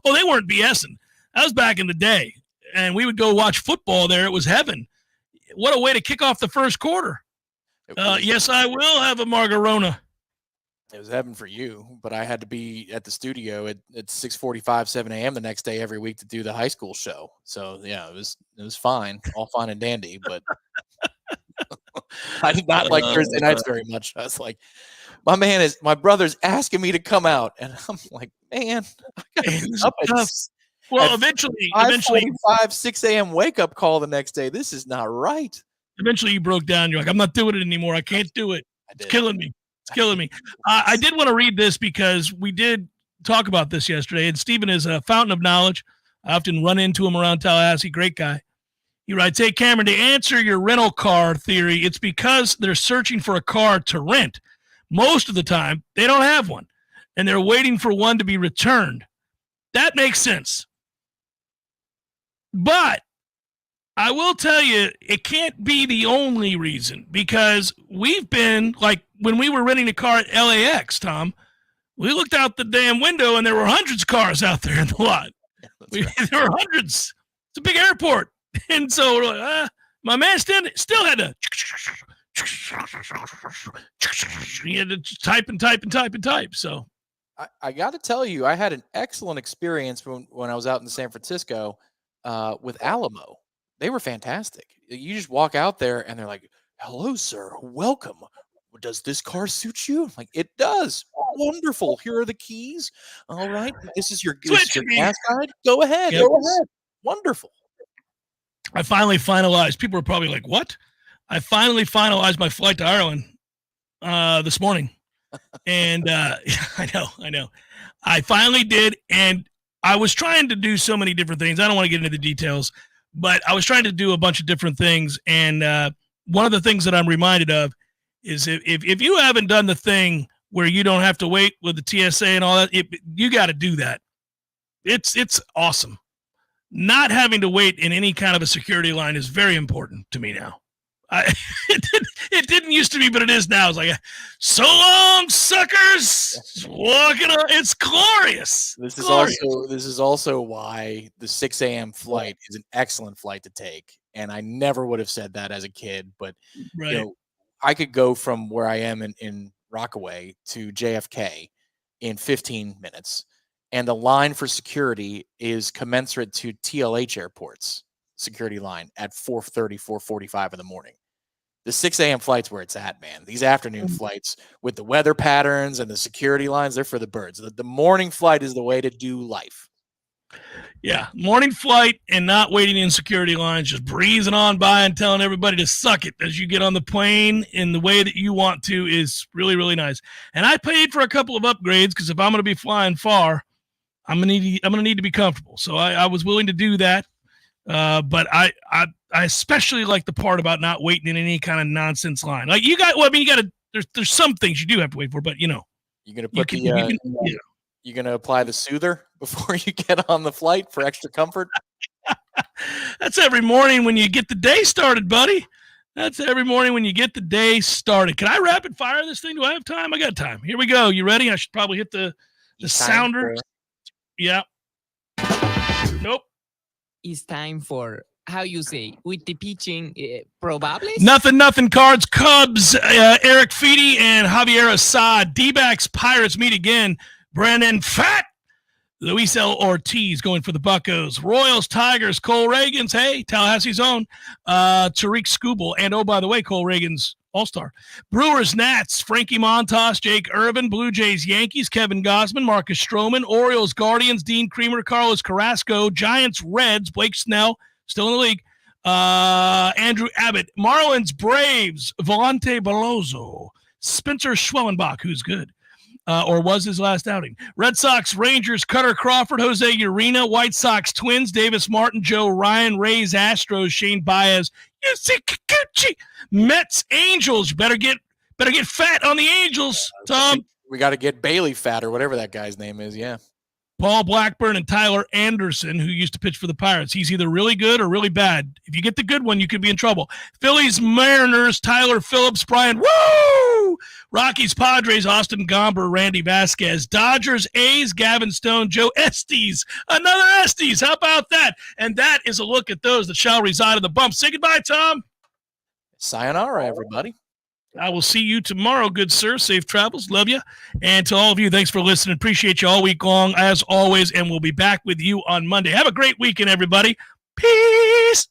Oh, they weren't BSing. That was back in the day, and we would go watch football there. It was heaven. What a way to kick off the first quarter. Yes, I will have a margarona. It was heaven for you, but I had to be at the studio at 6:45, 7 a.m. the next day every week to do the high school show. So, yeah, it was fine, all fine and dandy, but I did not like Thursday nights very much. I was like, my brother's asking me to come out, and I'm like, man, I gotta be up at eventually 5:45, 6 a.m. wake up call the next day. This is not right. Eventually you broke down. You're like, I'm not doing it anymore. I can't do it. It's killing me. It's killing me. I did want to read this because we did talk about this yesterday, and Stephen is a fountain of knowledge. I often run into him around Tallahassee. Great guy. He writes, "Hey, Cameron, to answer your rental car theory, it's because they're searching for a car to rent. Most of the time, they don't have one, and they're waiting for one to be returned. That makes sense. But I will tell you, it can't be the only reason, because we've been, like when we were renting a car at LAX, Tom, we looked out the damn window and there were hundreds of cars out there in the lot. There were hundreds. It's a big airport. And so my man still had to, he had to type and type and type and type. So I got to tell you, I had an excellent experience when I was out in San Francisco with Alamo. They were fantastic. You just walk out there and they're like, "Hello, sir. Welcome. Does this car suit you?" I'm like, "It does. Wonderful. Here are the keys. All right. This is your gas guide. Go ahead. Yep. Go ahead. Wonderful." I finally finalized. People are probably like, "What?" I finally finalized my flight to Ireland this morning. And I know. I finally did. And I was trying to do so many different things. I don't want to get into the details, but I was trying to do a bunch of different things. And one of the things that I'm reminded of is if you haven't done the thing where you don't have to wait with the TSA and all that, you got to do that. It's awesome. Not having to wait in any kind of a security line is very important to me now. It didn't used to be, but it is now. It's like, "So long, suckers!" Walking on, it's glorious. This is also why the 6 a.m. flight is an excellent flight to take. And I never would have said that as a kid, but right. You know, I could go from where I am in Rockaway to JFK in 15 minutes. And the line for security is commensurate to TLH Airport's security line at 4:30, 4:45 in the morning. The 6 a.m. flight's where it's at, man. These afternoon flights with the weather patterns and the security lines, they're for the birds. The morning flight is the way to do life. Yeah, morning flight and not waiting in security lines, just breezing on by and telling everybody to suck it as you get on the plane in the way that you want to is really, really nice. And I paid for a couple of upgrades because if I'm going to be flying far, I'm gonna need to be comfortable. So I was willing to do that. But I especially like the part about not waiting in any kind of nonsense line. Like you got to. There's some things you do have to wait for, but you know, you're gonna put you're gonna apply the soother before you get on the flight for extra comfort. That's every morning when you get the day started, buddy. That's every morning when you get the day started. Can I rapid fire this thing? Do I have time? I got time. Here we go. You ready? I should probably hit the sounder. Yeah. Nope. It's time for, how you say, with the pitching, probably? Nothing. Cards, Cubs, Eric Feedy and Javier Assad. D-backs, Pirates meet again. Brandon Fat. Luis L. Ortiz going for the Buccos. Royals, Tigers, Cole Reagans. Hey, Tallahassee's own. Tariq Skubal. And, oh, by the way, Cole Reagans All-star. Brewers, Nats, Frankie Montas, Jake Irvin. Blue Jays, Yankees, Kevin Gausman, Marcus Stroman. Orioles, Guardians, Dean Kremer, Carlos Carrasco. Giants, Reds, Blake Snell, still in the league. Andrew Abbott. Marlins, Braves, Volante Belloso. Spencer Schwellenbach, who's good. Or was his last outing. Red Sox, Rangers, Cutter Crawford, Jose Urena. White Sox, Twins, Davis Martin, Joe Ryan. Rays, Astros, Shane Baez. UC Kikuchi. Mets, Angels. Better get fat on the Angels, Tom. We got to get Bailey fat or whatever that guy's name is. Yeah. Paul Blackburn and Tyler Anderson, who used to pitch for the Pirates. He's either really good or really bad. If you get the good one, you could be in trouble. Phillies, Mariners, Tyler Phillips, Brian Woo! Rockies, Padres, Austin Gomber, Randy Vasquez. Dodgers, A's, Gavin Stone, Joe Estes. Another Estes. How about that? And that is a look at those that shall reside in the bump. Say goodbye, Tom. Sayonara, everybody. I will see you tomorrow, good sir. Safe travels. Love you. And to all of you, thanks for listening. Appreciate you all week long, as always, and we'll be back with you on Monday. Have a great weekend, everybody. Peace.